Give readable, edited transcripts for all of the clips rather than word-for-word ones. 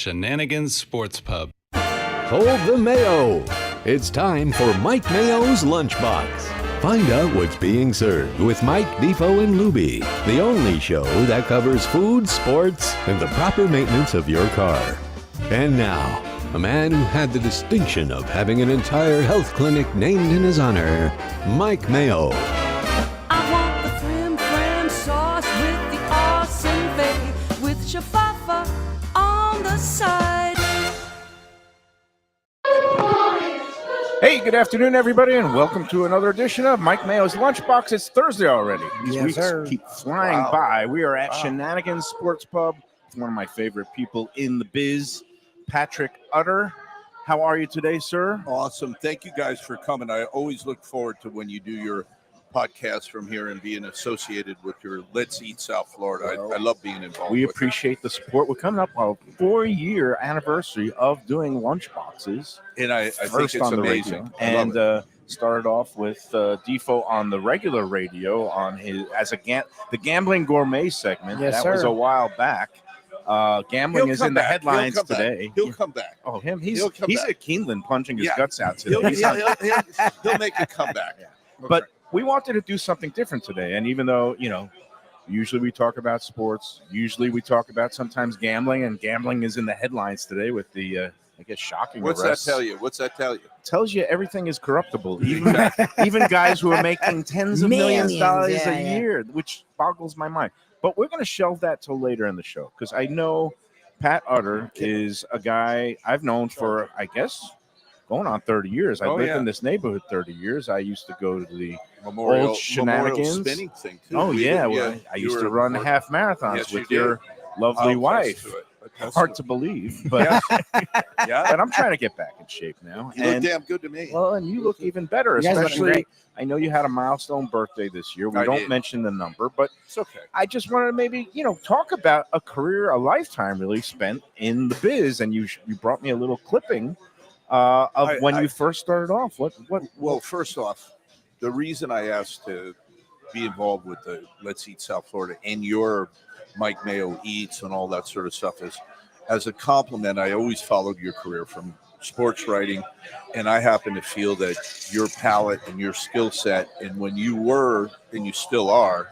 Shenanigan Sports Pub. Hold the Mayo. It's time for Mike Mayo's Lunchbox. Find out what's being served with Mike, Defoe, and Lubie, the only show that covers food, sports, and the proper maintenance of your car. And now, a man who had the distinction of having an entire health clinic named in his honor, Mike Mayo. I want the flim flam sauce with the awesome bay, with shafafa on the side. Hey, good afternoon, everybody, and welcome to another edition of Mike Mayo's Lunchbox. It's Thursday already. These weeks keep flying by. We are at Shenanigan Sports Pub with one of my favorite people in the biz, Patrick Utter. How are you today, sir? Awesome. Thank you guys for coming. I always look forward to when you do your podcast from here and being associated with your Let's Eat South Florida. I love being involved. We appreciate the support. We're coming up on a 4-year anniversary of doing Lunchboxes. And I think it's amazing. And started off with Defoe on the regular radio on his the Gambling Gourmet segment. Yes, that was sir. a while back. Gambling is in the headlines today. He'll come back. Oh, him? He's He'll come back. at Keeneland punching his guts out today. He'll make a comeback. Yeah. But we wanted to do something different today. And even though, usually we talk about sports, usually we talk about sometimes gambling, and gambling is in the headlines today with the, shocking What's arrests. that tell you? It tells you everything is corruptible. Even guys who are making tens of millions of dollars a year, which boggles my mind. But we're going to shelve that till later in the show because I know Pat Utter is a guy I've known for, I guess, going on 30 years. I lived in this neighborhood 30 years. I used to go to the Memorial Shenanigans spinning thing too. Oh, yeah. I used to run half marathons with your lovely wife. Hard to believe, but but I'm trying to get back in shape now. You look damn good to me. Well, and you look even better, especially. I know you had a milestone birthday this year. We don't mention the number, but it's okay. I just wanted to maybe, talk about a career, a lifetime really spent in the biz. And you brought me a little clipping of when you first started off. Well, first off, the reason I asked to be involved with the Let's Eat South Florida and your Mike Mayo Eats and all that sort of stuff is, as a compliment, I always followed your career from sports writing, and I happen to feel that your palate and your skill set, and when you were, and you still are,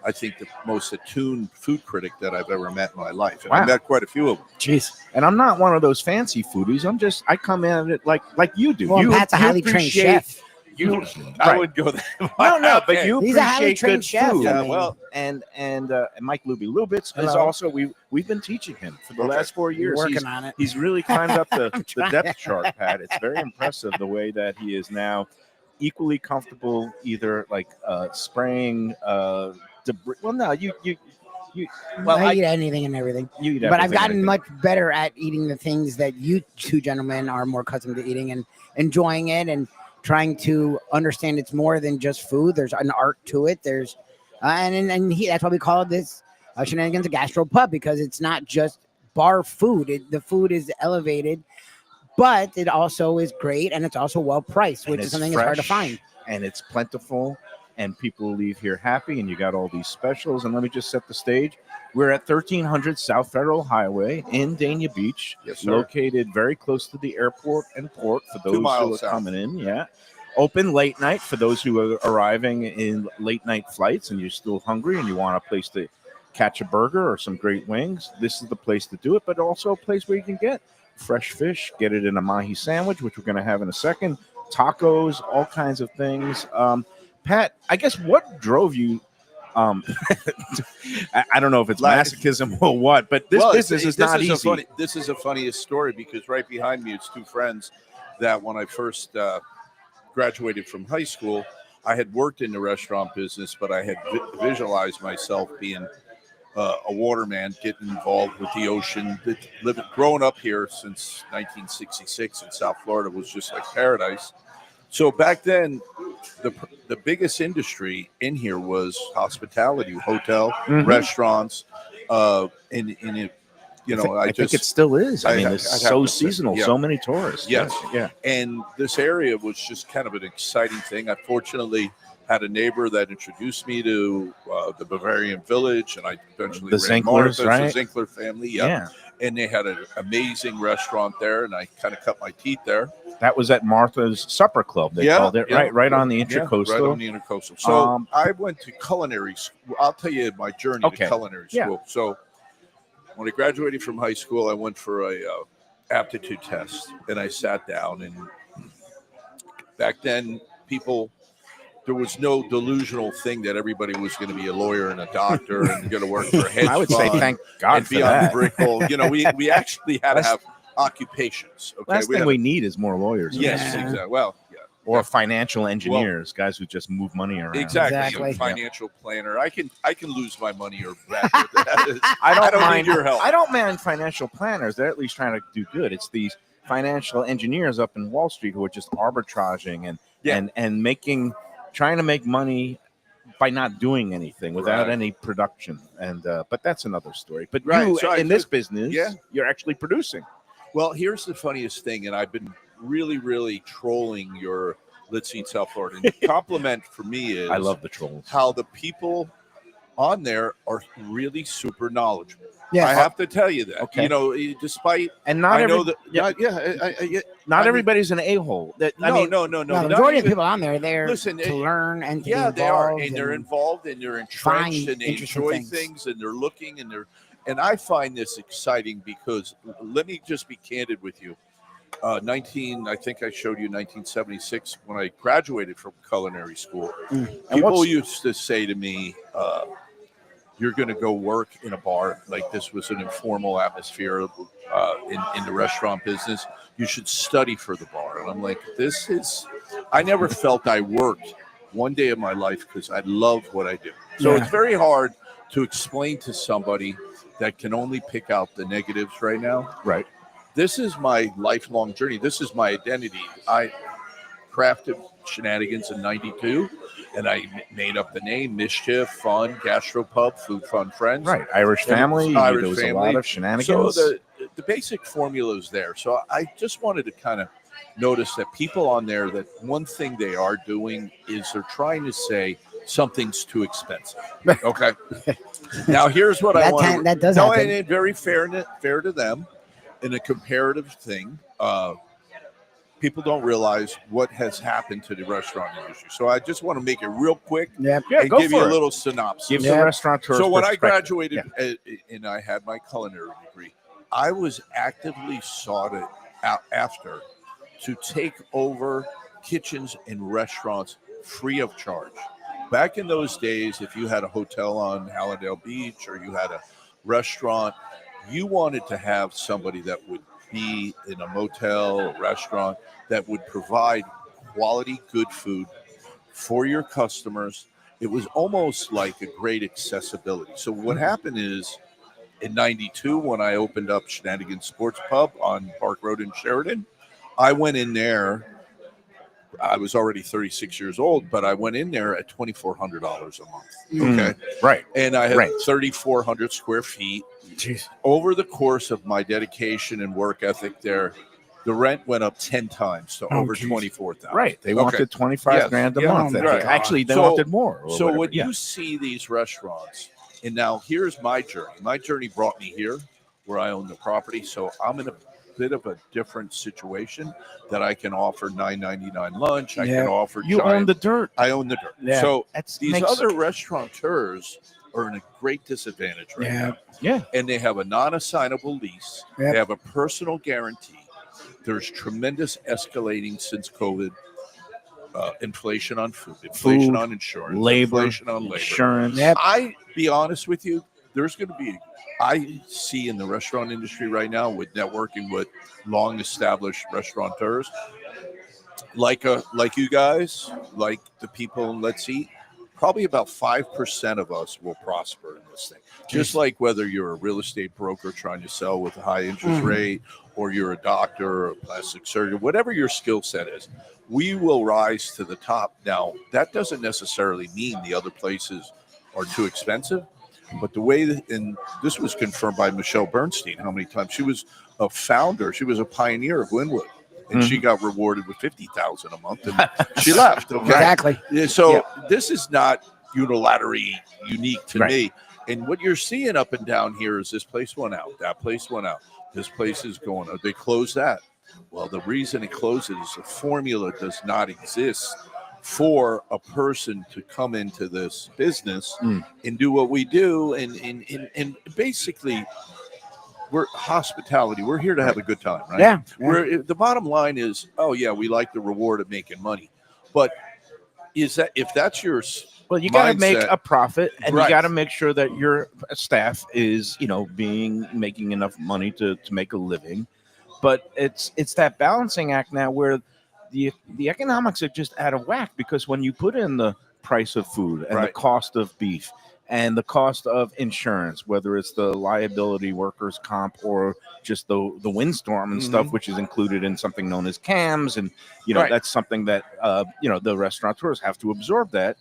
I think the most attuned food critic that I've ever met in my life. And I met quite a few of them. Jeez. And I'm not one of those fancy foodies. I come in at it like you do. Well, Pat's a highly trained chef. I would go there. No, but he's a highly appreciate trained good chef. food. I mean. Well, and Mike Lubitz is also we've been teaching him for the last 4 years. Working on it. He's really climbed up the depth chart, Pat. It's very impressive the way that he is now equally comfortable either spraying debris. Well, no, you I eat anything and everything. You eat but I've everything gotten and much better at eating the things that you two gentlemen are more accustomed to eating and enjoying it and trying to understand it's more than just food. There's an art to it. There's that's why we call this Shenanigans a gastro pub, because it's not just bar food. The food is elevated, but it also is great, and it's also well priced, which is something that's hard to find. And it's plentiful, and people leave here happy, and you got all these specials. And let me just set the stage. We're at 1300 South Federal Highway in Dania Beach, located very close to the airport and port for those who are coming in. Yeah. Open late night for those who are arriving in late night flights and you're still hungry and you want a place to catch a burger or some great wings. This is the place to do it, but also a place where you can get fresh fish, get it in a mahi sandwich, which we're going to have in a second, tacos, all kinds of things. Pat, I guess what drove you? I don't know if it's masochism or what, but this business is not easy. This is the funniest story because right behind me, it's two friends that when I first graduated from high school, I had worked in the restaurant business, but I had visualized myself being a waterman, getting involved with the ocean. Growing up here since 1966 in South Florida was just like paradise. So back then, the biggest industry in here was hospitality, hotel, restaurants, and it, I think it still is. I mean, it's so seasonal, so many tourists. Yes. Yeah. And this area was just kind of an exciting thing. Unfortunately, had a neighbor that introduced me to the Bavarian Village, and I eventually The ran Zinklers, Martha's, right? the Zinkler family. Yeah. And they had an amazing restaurant there, and I kind of cut my teeth there. That was at Martha's Supper Club. They called it, right on the Intercoastal. Right on the Intercoastal. So I went to culinary school. I'll tell you my journey to culinary school. So when I graduated from high school, I went for a aptitude test, and I sat down. And back then, there was no delusional thing that everybody was going to be a lawyer and a doctor and going to work for a hedge fund. I would say thank God and for be that. on brick wall. We actually had to have occupations. Okay, Last thing we need is more lawyers. Yes, exactly. Well, yeah. Or financial engineers, guys who just move money around. Exactly. Financial planner. I can lose my money or back with that. I don't mind need your help. I don't mind financial planners. They're at least trying to do good. It's these financial engineers up in Wall Street who are just arbitraging and trying to make money by not doing anything without any production. And but that's another story. But in this business, you're actually producing. Well, here's the funniest thing, and I've been really, really trolling your Let's Eat South Florida. And the compliment for me is I love the trolls. How the people on there are really super knowledgeable. Yeah, I have to tell you that. Okay. Despite not not everybody's an a-hole. No. The majority of people on there, they're to learn and to be they are, involved and they're involved, and they're entrenched, and they enjoy things, and they're looking, and I find this exciting because let me just be candid with you. I think I showed you 1976 when I graduated from culinary school. People used to say to me, you're going to go work in a bar. Like this was an informal atmosphere in the restaurant business. You should study for the bar. And I'm like, I never felt I worked one day of my life because I love what I do. So it's very hard to explain to somebody that can only pick out the negatives right now. Right. This is my lifelong journey. This is my identity. I crafted Shenanigans in 92, and I made up the name, Mischief, Fun, Gastropub, Food Fun Friends. Right. Irish family. There was a lot of shenanigans. So the basic formula is there. So I just wanted to kind of notice that people on there, that one thing they are doing is they're trying to say something's too expensive. Okay. Now here's what I want. That does happen. And very fair to them. In a comparative thing, people don't realize what has happened to the restaurant industry. So I just want to make it real quick and give you a little synopsis. Give the restaurateur. So when I graduated and I had my culinary degree, I was actively sought out after to take over kitchens and restaurants free of charge. Back in those days, if you had a hotel on Hallandale Beach or you had a restaurant, you wanted to have somebody that would be in a motel or restaurant that would provide quality, good food for your customers. It was almost like a great accessibility. So what happened is in 92, when I opened up Shenanigan Sports Pub on Park Road in Sheridan, I went in there. I was already 36 years old, but I went in there at $2,400 a month. Okay. Right. And I had 3,400 square feet. Jeez. Over the course of my dedication and work ethic there, the rent went up 10 times to over $24,000. Right. They wanted 25 grand a month. Right. Actually, they wanted more. So when you see these restaurants, and now here's my journey. My journey brought me here where I own the property. So I'm in a bit of a different situation that I can offer $9.99 lunch. I can offer own the dirt. I own the dirt. Yeah. So these other restaurateurs are in a great disadvantage right now. Yeah. And they have a non-assignable lease. They have a personal guarantee. There's tremendous escalating since COVID. Inflation on food, inflation on insurance, labor, inflation on labor. Insurance. I be honest with you, there's going to be, I see in the restaurant industry right now with networking with long established restaurateurs, like you guys, like the people in Let's Eat, probably about 5% of us will prosper in this thing. Just like whether you're a real estate broker trying to sell with a high interest rate, or you're a doctor or a plastic surgeon, whatever your skill set is, we will rise to the top. Now, that doesn't necessarily mean the other places are too expensive, but the way that, and this was confirmed by Michelle Bernstein, how many times she was a founder, she was a pioneer of Linwood. and she got rewarded with $50,000 a month, and she left. Okay, Exactly. Yeah, so this is not unilaterally unique to me. And what you're seeing up and down here is this place went out, that place went out, this place is going out. They closed that. Well, the reason it closes is the formula does not exist for a person to come into this business and do what we do. And basically, we're hospitality. We're here to have a good time, right? Yeah. The bottom line is, oh, yeah, we like the reward of making money. But is that if that's your Well, you got to make mindset. a profit, and Right. you got to make sure that your staff is, making enough money to make a living. But it's that balancing act now where the economics are just out of whack, because when you put in the price of food and the Right. cost of beef and the cost of insurance, whether it's the liability workers comp or just the windstorm and stuff, which is included in something known as CAMs, and Right. that's something that the restaurateurs have to absorb that.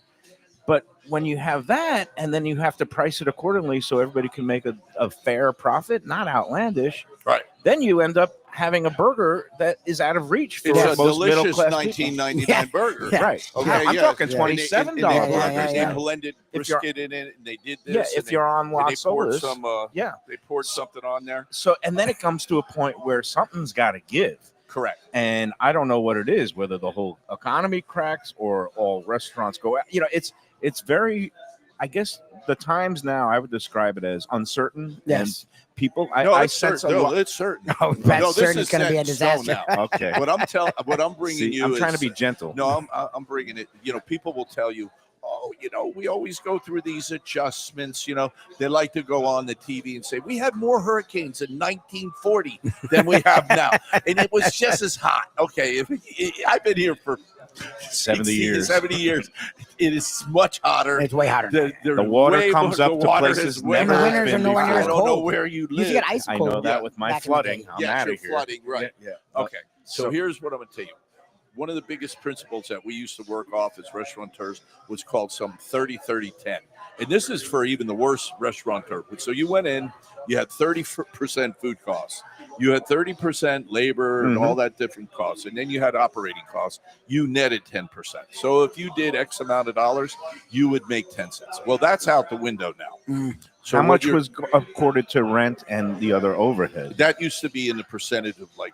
But when you have that, and then you have to price it accordingly so everybody can make a fair profit, not outlandish, Right. then you end up having a burger that is out of reach for It's a most middle delicious class $19.99 Yeah. burger. Yeah. Right. Okay, I'm yeah. talking And they- $27 and they burgers. burgers, yeah. They blended If you're- brisket in it, and they did this. Yeah, and if they- you're on and they Las poured Olas, some. yeah. They poured something on there. So, and then it comes to a point where something's got to give. Correct. And I don't know what it is, whether the whole economy cracks or all restaurants go out. It's very, I guess the times now I would describe it as uncertain. Yes. And people, No, I it's sense certain. a No, lot. it's certain. Oh, that's No, this certain is it's going to be a set in stone disaster. now. Okay. What I'm bringing See, you I'm is trying to be gentle. No, I'm bringing it. People will tell you, oh, we always go through these adjustments. They like to go on the TV and say we had more hurricanes in 1940 than we have now, and it was just as hot. Okay, I've been here for 70 years. 70 years. It is much hotter. It's way hotter. The water comes up to places And the winters are nowhere near I as don't know cold. where you You live. used to get ice I cold. know that with my back in the flooding. day. I'm Yeah, out you're of here. flooding, right? Yeah. Okay, so here's what I'm going to tell you. One of the biggest principles that we used to work off as restaurateurs was called some 30-30-10. And this is for even the worst restaurateur. So you went in, you had 30% food costs. You had 30% labor and all that different costs. And then you had operating costs. You netted 10%. So if you did X amount of dollars, you would make 10 cents. Well, that's out the window now. So How what much you're- was accorded to rent and the other overhead? that used to be in the percentage of like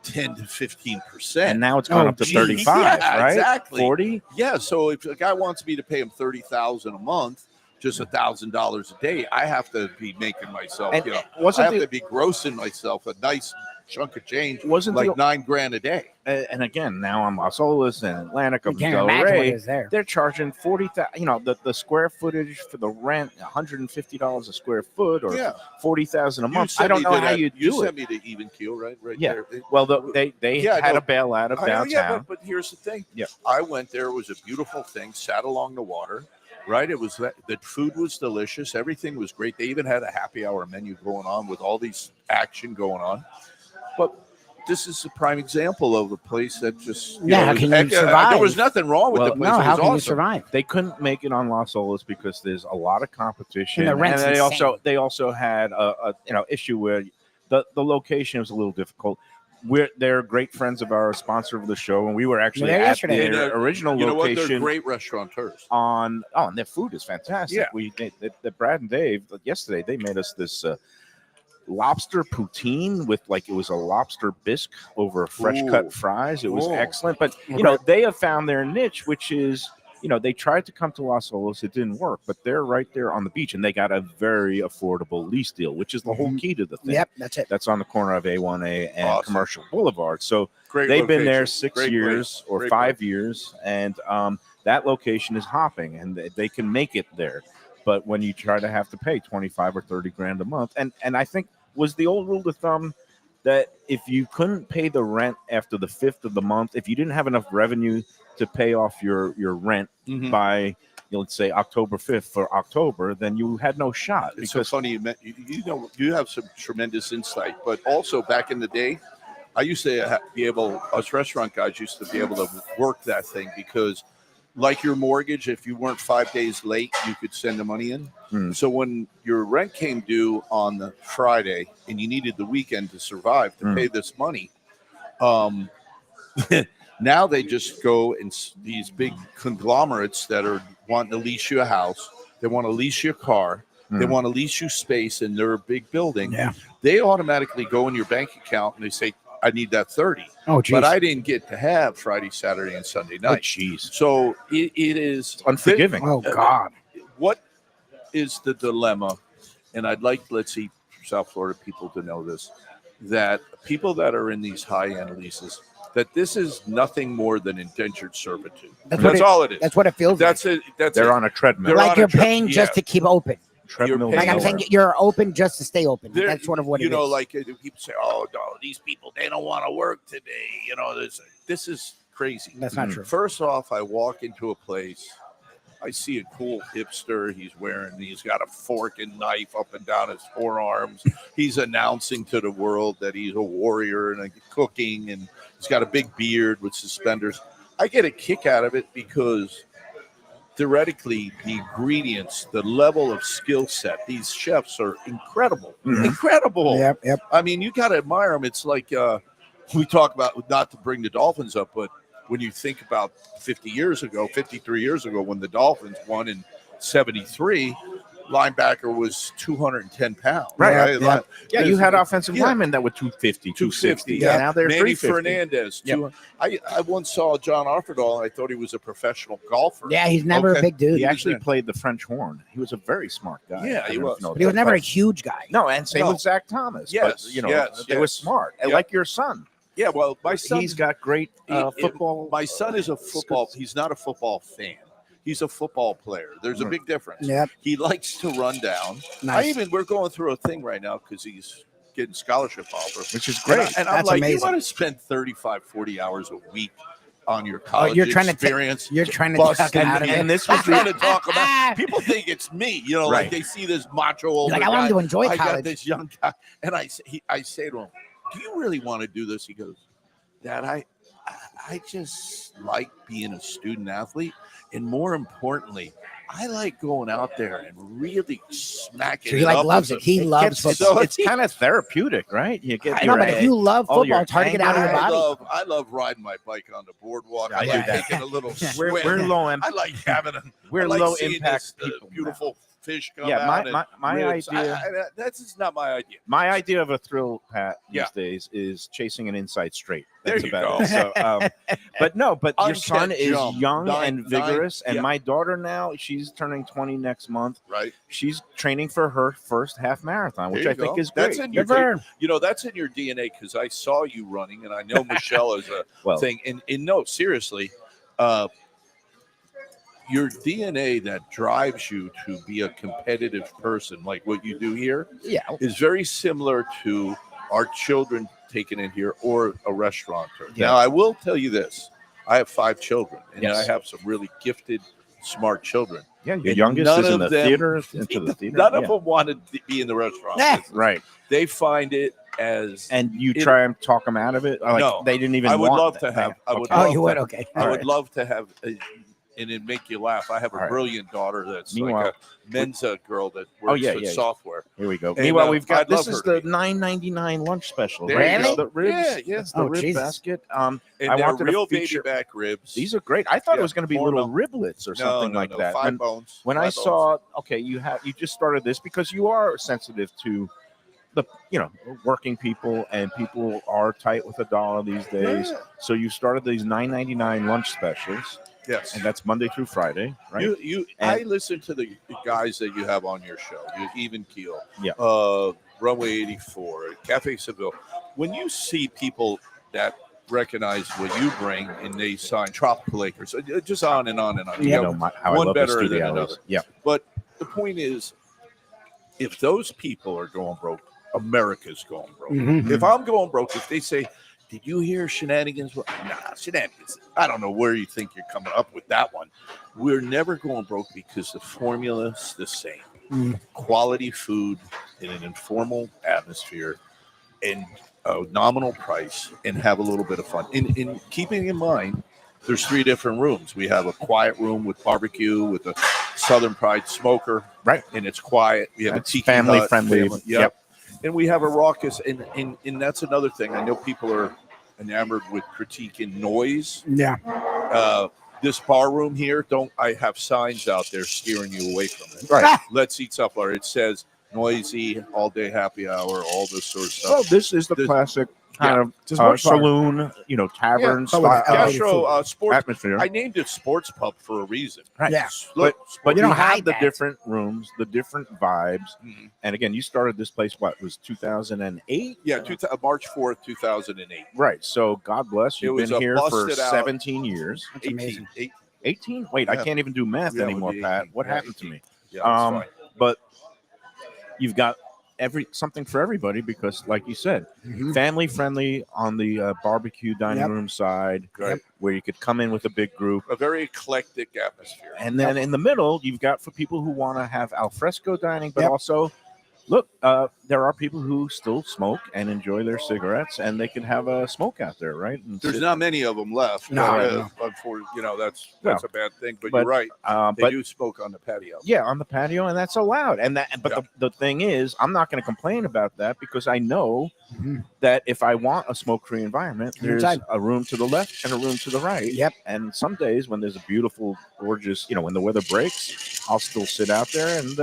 10 to 15%. And now it's gone up to geez. 35, Yeah, right? exactly. 40? Yeah, so if a guy wants me to pay him $30,000 a month, just $1,000 a day, I have to be making myself, And I wasn't have the- to be grossing myself a nice chunk of change, Wasn't like the- $9,000 a day. And again, now I'm Las Olas and Atlantic You of can't Del imagine what Rey. is there. They're charging 40,000. The square footage for the rent, $150 a square foot, or Yeah. 40,000 a You month. sent I don't me know to how that- you do sent it. me to Even Keel, right Yeah. there. Well, they Yeah, had no. a bailout of I know, downtown. yeah, but here's the thing. Yeah. I went there. It was a beautiful thing. Sat along the water, right? It was the food was delicious. Everything was great. They even had a happy hour menu going on with all these action going on. But this is a prime example of a place that just Yeah, how can you survive? There was nothing wrong with Well, the place. No, It how was can you awesome. survive? They couldn't make it on Las Olas because there's a lot of competition, And the rent's they also had a issue where the location was a little difficult. They're great friends of our sponsor of the show, and we were actually There at yesterday. their And they're- original You know what? They're location great restaurateurs. and their food is fantastic. Yeah. Brad and Dave yesterday they made us this lobster poutine with it was a lobster bisque over fresh Ooh. cut fries. It was Ooh. excellent. But they have found their niche, which is they tried to come to Las Olas, it didn't work, but they're right there on the beach, and they got a very affordable lease deal, which is the whole key to the thing. Yep, that's it. That's on the corner of A1A and Awesome. Commercial Boulevard. So Great. they've been there location. 6 Great years place. or Great 5 place. years, and that location is hopping, and they can make it there. But when you try to have to pay 25 or 30 grand a month, and I think was the old rule of thumb that if you couldn't pay the rent after the 5th of the month, if you didn't have enough revenue to pay off your rent Mhm. by let's say October 5th for October, then you had no shot. It's so funny you have some tremendous insight, but also back in the day, I used to us restaurant guys used to be able to work that thing because, like your mortgage, if you weren't 5 days late, you could send the money in. So when your rent came due on the Friday and you needed the weekend to survive to pay this money, Um, now they just go and these big conglomerates that are wanting to lease you a house. They want to lease your car. They want to lease you space in their big building. Yeah. They automatically go in your bank account and they say, I need that 30. Oh, geez. But I didn't get to have Friday, Saturday, and Sunday night. Jeez. So it is Unforgiving. Oh, God. What is the dilemma? And I'd like, let's see, South Florida people to know this, that people that are in these high-end leases, that this is nothing more than indentured servitude. That's all it is. That's what it feels That's like. it. That's They're it. on a treadmill. They're Like on a you're tre- paying just yeah. to keep open. treadmill. You're Like I'm paying saying, you're open just to stay open. They're- That's sort of what it is. like people say, oh, no, these people, they don't want to work today. This is crazy. That's not true. First off, I walk into a place, I see a cool hipster. He's got a fork and knife up and down his forearms. He's announcing to the world that he's a warrior and cooking, and he's got a big beard with suspenders. I get a kick out of it because theoretically, the ingredients, the level of skill set, these chefs are incredible. Incredible. Yep. I mean, you got to admire them. It's like we talk about, not to bring the Dolphins up, but when you think about 53 years ago, when the Dolphins won in 73, linebacker was 210 pounds. Right. Yeah. Yeah, you had offensive Yeah. linemen that were 250, 260. Yeah. Now they're Manny 350. Fernandez. Yep. I once saw John Offerdahl, and I thought he was a professional golfer. Yeah, he's never Okay. a big dude. He actually played the French horn. He was a very smart guy. Yeah, I he don't was. know But he was that. never a huge guy. No, and same No. with Zach Thomas. Yes, But, they were yes. smart. And Yeah. like your son. Yeah, well, my son, He's got great football. My son is a football. He's not a football fan. He's a football player. There's a big difference. Yep. He likes to run down. Nice. We're going through a thing right now because he's getting scholarship offers, Which is And, great. I'm That's like, you amazing. want to spend 35, 40 hours a week on your college you're trying experience. You're trying to Bust talk him out of and it. this I'm was trying to talk about. People think it's me, like Right. they see this macho older Like, I want him guy. to enjoy I got college. this young guy, and I say to him, "Do you really want to do this?" He goes, "Dad, I just like being a student athlete, and more importantly, I like going out there and really smacking." So he it up loves with it. He loves gets- football. so It's kind of therapeutic, right? You get I know, your but if you love all your football, it's hard to get out of your body. I love riding my bike on the boardwalk. I I do like that. taking a little we're swim. low I like having a. We're I like low seeing impact this, people. beautiful fish come Yeah, out. and my ribs. idea. That's just not my idea. My idea of a thrill, Pat, these Yeah. days is chasing an inside straight. There That's you about go. it. So, but your son Unkept is jump. young Nine- and vigorous, and yeah. my daughter now, she's turning 20 next month. Right. She's training for her first half marathon, which There I you think go. is great. That's in your Good for her. That's in your DNA because I saw you running, and I know Michelle is a Well, thing. And no, seriously, your DNA that drives you to be a competitive person, like what you do here, Yeah. is very similar to our children taken in here or a restaurateur. Yeah. Now, I will tell you this: I have 5 children, and Yes. I have some really gifted, smart children. yeah, your and youngest none is in of the them- theater, into the theater. None of yeah. them wanted to be in the restaurant. Nah. business. Right. They find it as And you It- try and talk them out of it? Like, No. they didn't even I would want love that. to have. I would Okay. Oh, love you would? to- Okay. I All would right. love to have, and it'd make you laugh. I have a All right. brilliant daughter that's Meanwhile- like a Mensa girl that works yeah, with yeah. software. Here we go. And, Meanwhile, we've got I'd love this is her to the $9.99 lunch special. There right? you It's go. The ribs. Yeah, yeah. It's the Oh, rib Jesus. basket. And I they're wanted to real feature- baby back ribs. These are great. I thought it Yeah, was going to be more little milk. riblets or something like that. 5 When- bones. When 5 I bones. saw, okay, you just started this because you are sensitive to the, working people, and people are tight with $1 these days. Yeah. So you started these $9.99 lunch specials, Yes. and that's Monday through Friday, right? I listen to the guys that you have on your show, Even Keel, Yeah. Runway 84, Cafe Seville. When you see people that recognize what you bring and they sign Tropical Acres, just on and on and on. You You know have how I one love the better than studio another. hours. Yeah. But the point is, if those people are going broke, America's going broke. Mhm. If I'm going broke, if they say, "Did you hear Shenanigans?" Well, nah, Shenanigans. I don't know where you think you're coming up with that one. We're never going broke because the formula's the same. Quality food in an informal atmosphere and a nominal price, and have a little bit of fun. In keeping in mind, there's 3 different rooms. We have a quiet room with barbecue with a Southern Pride smoker, Right. and it's quiet. We have That's a tiki family hut, friendly. Yep. And we have a raucous, and that's another thing. I know people are enamored with critiquing noise. Yeah. This bar room here, I have signs out there steering you away from it. Right. Let's eat supper. It says noisy, all day happy hour, all this sort of stuff. Well, this is the This- classic kind Just of work bar. saloon, tavern but with style elevated Gastro sports. atmosphere. I named it sports pub for a reason. Right. Yeah. Look, But You you don't have hide the that. different rooms, the different vibes. Mhm. And again, you started this place, what was 2008? Yeah, March 4th, 2008. Right. So God bless. It You've was been a here for busted out- 17 years. That's 18. amazing. 18? Wait, I Yeah. can't even do math Yeah, it would anymore, be Pat. 18. What Yeah, happened 18. to me? Yeah, that's fine. But you've got something for everybody because, like you said, Mhm. family friendly on the barbecue dining Yep. room side, Right. where you could come in with a big group. A very eclectic atmosphere. And then in the middle, you've got for people who want to have al fresco dining, but Yep. also, look, there are people who still smoke and enjoy their cigarettes, and they can have a smoke out there, right? And There's sit- not many of them left. No, but, that's a bad thing. But you're right. They but do smoke on the patio. yeah, on the patio, and that's allowed. And that, but Yeah. the thing is, I'm not going to complain about that because I know Mhm. that if I want a smoke-free environment, there's Inside. a room to the left and a room to the right. Yep. And some days when there's a beautiful, gorgeous, when the weather breaks, I'll still sit out there and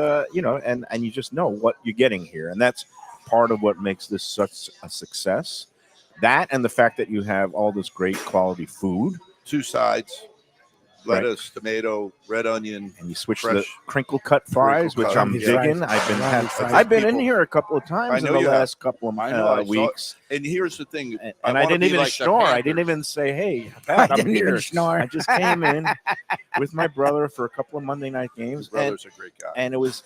and you just know what you're getting here, and that's part of what makes this such a success. That and the fact that you have all this great quality food, 2 sides, Right. lettuce, tomato, red onion. and you switch to the Fresh. crinkle cut fries, Crinkle which cut. I'm Yeah. digging. Right. I've been in People- here a couple of times I in know the you have. last couple of I know, I saw it. weeks, And here's the thing. and I I wanna didn't be even like the snore. I didn't Panthers. even say, "Hey, I Pat, I'm didn't here." even snore. I just came in with my brother for a couple of Monday night His games, brother's a great guy. and it was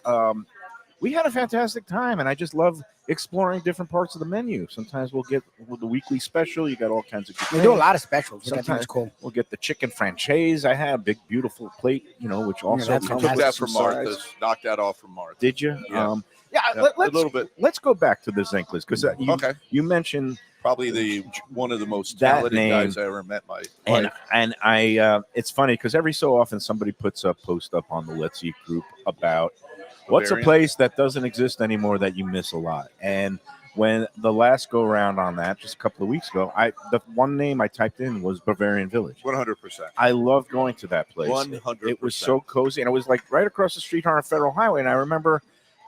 we had a fantastic time, and I just love exploring different parts of the menu. Sometimes we'll get the weekly special. You got all kinds of good They do a things. lot of specials, which I think Sometimes- is cool. We'll get the chicken franchise. I had a big, beautiful plate, which also that's I comes took with that some from sides. Martha's. Knocked that off from Martha. Did you? Yeah. Yeah. Yeah, Let's, a little bit. Let's go back to the Zinkles because Okay. you mentioned Probably one of the most That talented name- guys I ever met in my and life. I it's funny because every so often somebody puts a post up on the Let's Eat group about what's a Bavarian? place that doesn't exist anymore that you miss a lot. And when the last go round on that, just a couple of weeks ago, the one name I typed in was Bavarian Village. 100%. I loved going to that place. 100%. It was so cozy, and it was like right across the street on a federal highway. And I remember,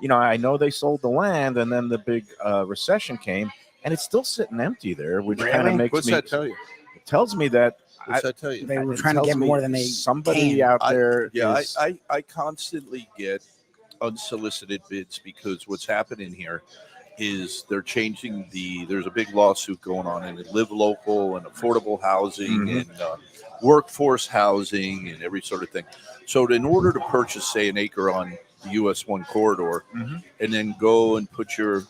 I know they sold the land, and then the big recession came, and it's still sitting empty there, which kind of Really? makes What's me. that tell you? It tells me that What's that tell you? They were it trying to tells get me more than they somebody can. out there. Yeah, is- I constantly get unsolicited bids because what's happening here is they're changing there's a big lawsuit going on in live local and affordable housing Mhm. and workforce housing and every sort of thing. So in order to purchase, say, an acre on the US 1 corridor Mhm. and then go and put your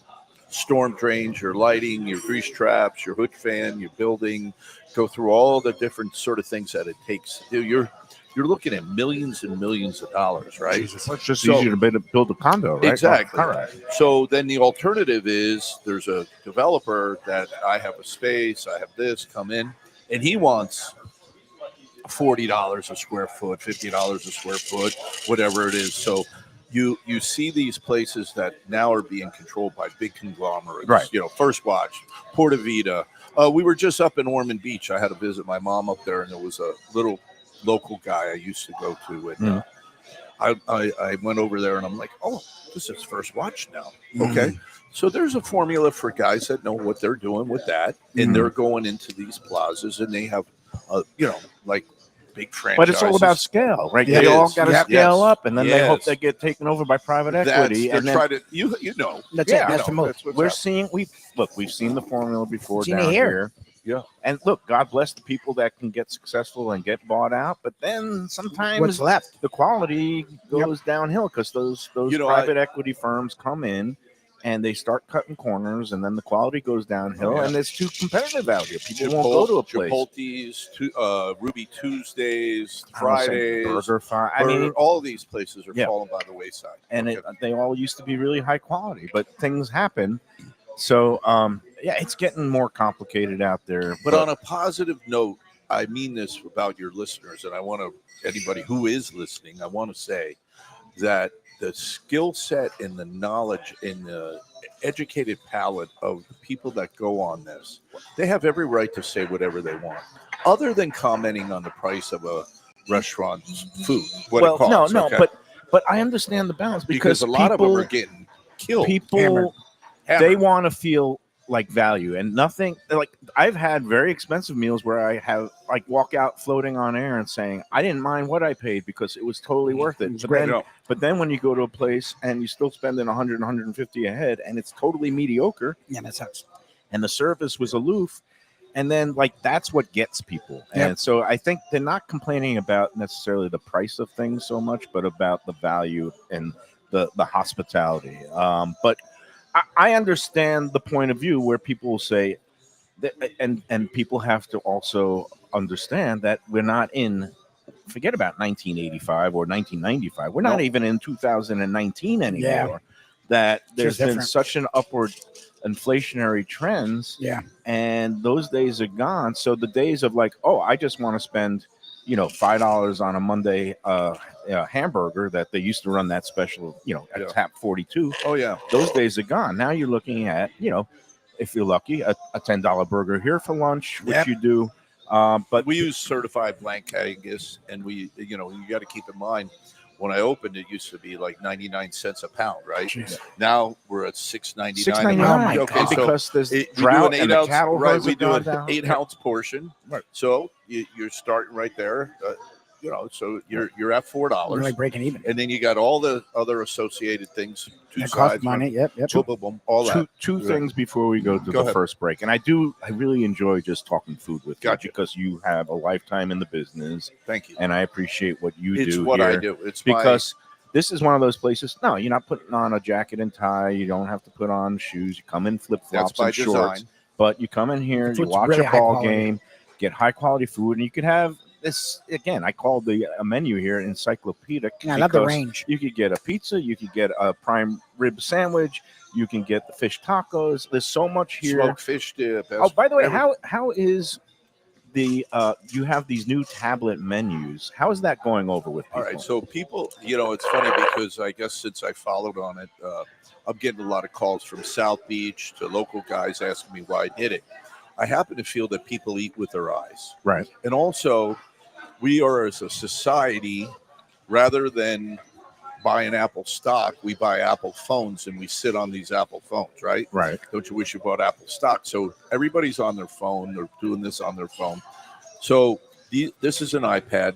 storm drains, your lighting, your grease traps, your hood fan, your building, go through all the different sort of things that it takes to do, you're looking at millions and millions of dollars, right? It's just So- easier to build a condo, right? Exactly. Correct. So then the alternative is there's a developer that I have a space, I have this, come in, and he wants $40 a square foot, $50 a square foot, whatever it is. So you see these places that now are being controlled by big conglomerates, Right. First Watch, Porta Vida. We were just up in Ormond Beach. I had to visit my mom up there, and there was a little local guy I used to go to, and I went over there, and I'm like, oh, this is First Watch now. Okay. So there's a formula for guys that know what they're doing with that, and they're going into these plazas, and they have, like big franchises. But it's all about scale, right? Yeah, They it all is. got to Yes. scale up, and then they hope Yes. they get taken over by private That's equity. they're And then trying to you know. That's Yeah, it. That's the move. That's what's we're happening. seeing we've seen the formula before Seen it down here. here. Yeah. And look, God bless the people that can get successful and get bought out, but then sometimes What's left? the quality goes downhill because those private equity firms come in and they start cutting corners, and then the quality goes downhill, Oh, yeah. and it's too competitive out here. People won't go to a place. Chipotle's, Ruby Tuesdays, I don't say Fridays, Burger Fire. I mean, all of these places are Yeah. falling by the wayside. and Okay. they all used to be really high quality, but things happen. So, it's getting more complicated out there. But on a positive note, I mean this about your listeners, and I want anybody who is listening, I want to say that the skill set and the knowledge and the educated palate of the people that go on this. They have every right to say whatever they want, other than commenting on the price of a restaurant's food. What it costs, okay? but I understand the balance because because a lot people, of them are getting killed. people Hammered. they want to feel like value and nothing. Like I've had very expensive meals where I have like walk out floating on air and saying I didn't mind what I paid because it was totally worth it. But then when you go to a place and you still spending 100, 150 a head and it's totally mediocre, Yeah, that sucks. and the service was aloof, and then like that's what gets people. Yep. And so I think they're not complaining about necessarily the price of things so much, but about the value and the hospitality. But I understand the point of view where people will say that, and people have to also understand that we're not in, forget about 1985 or 1995. We're not even in 2019 anymore. Yeah. That there's been different. such an upward inflationary trends. Yeah. And those days are gone. So the days of like, oh, I just want to spend, $5 on a Monday hamburger that they used to run that special, at Tap 42. Oh yeah, Those days are gone. Now you're looking at, if you're lucky, a $10 burger here for lunch, which you do. But we use certified blank Angus, and you got to keep in mind, when I opened, it used to be like 99 cents a pound, right? Jeez. Now we're at $6.99. $6.99. Oh my Okay, God. so because there's we do drought an and 8 the ounce, cattle right? herds We have do gone an down. 8 ounce portion, Right. So you're starting right there. So you're at We're $4, like breaking even. and then you got all the other associated things. Two It sides, costs money. Yep. boom, boom, boom, all that. Two Right. things before we go to Go the ahead. first break. And I really enjoy just talking food with Gotcha. you because you have a lifetime in the business, Thank you. and I appreciate what you It's do what I here. do. It's Because this is one of those places. No, you're not putting on a jacket and tie. You don't have to put on shoes. You come in flip That's flops by and shorts. design. But you come in here, The you food's watch really a high ball quality. game, get high quality food, and you could have this again. I called a menu here encyclopedic. Yeah, I love the because range. You could get a pizza, you could get a prime rib sandwich, you can get the fish tacos. There's so much here. Smoked fish dip. Oh, by the way, everything. how is the you have these new tablet menus? How is that going over with people? All right, so people, it's funny because I guess since I followed on it, I'm getting a lot of calls from South Beach to local guys asking me why I did it. I happen to feel that people eat with their eyes. Right. And also, we are as a society, rather than buy an Apple stock, we buy Apple phones and we sit on these Apple phones, right? Right. Don't you wish you bought Apple stock? So everybody's on their phone. They're doing this on their phone. So this is an iPad,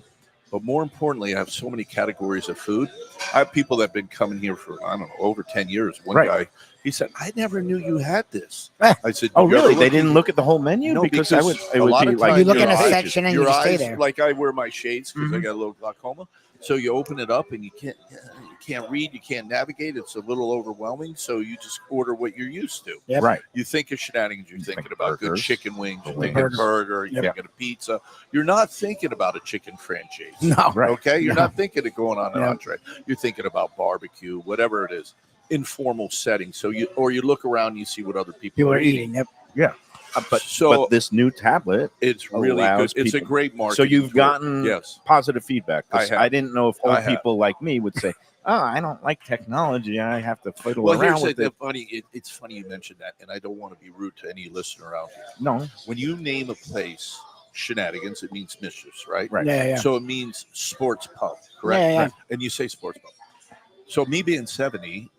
but more importantly, I have so many categories of food. I have people that have been coming here for, I don't know, over 10 years. One Right. guy, he said, I never knew you had this. I said, Oh, "You ever really? They look didn't look at the whole menu? No, because because it a would lot be of like times You look in your a eyes- section and you your just stay eyes, there. like I wear my shades because I Mhm. got a little glaucoma. So you open it up and you can't read, you can't navigate. It's a little overwhelming. So you just order what you're used to. Yep. Right. You think of Shenanigans, you're thinking think about good burgers. chicken wings, you're Burgers. thinking burger, you're Yep. thinking a pizza. You're not thinking about a chicken franchise. No. Right. Okay, you're No. not thinking of going on an No. entree. You're thinking about barbecue, whatever it is, informal setting. So you look around, and you see what other people People are are eating. Yep. But this new tablet, it's really good. allows It's a people- great market. so you've gotten yes. positive feedback. 'Cause I have. I didn't know if old I have. people like me would say, "Oh, I don't like technology. I have to fiddle Well, around here's with the it." funny. It's funny you mentioned that, and I don't want to be rude to any listener out here. No, When you name a place Shenanigans, it means mischiefs, right? Right. Yeah. So it means sports pub, correct? Yeah. Right. And you say sports pub. So me being 70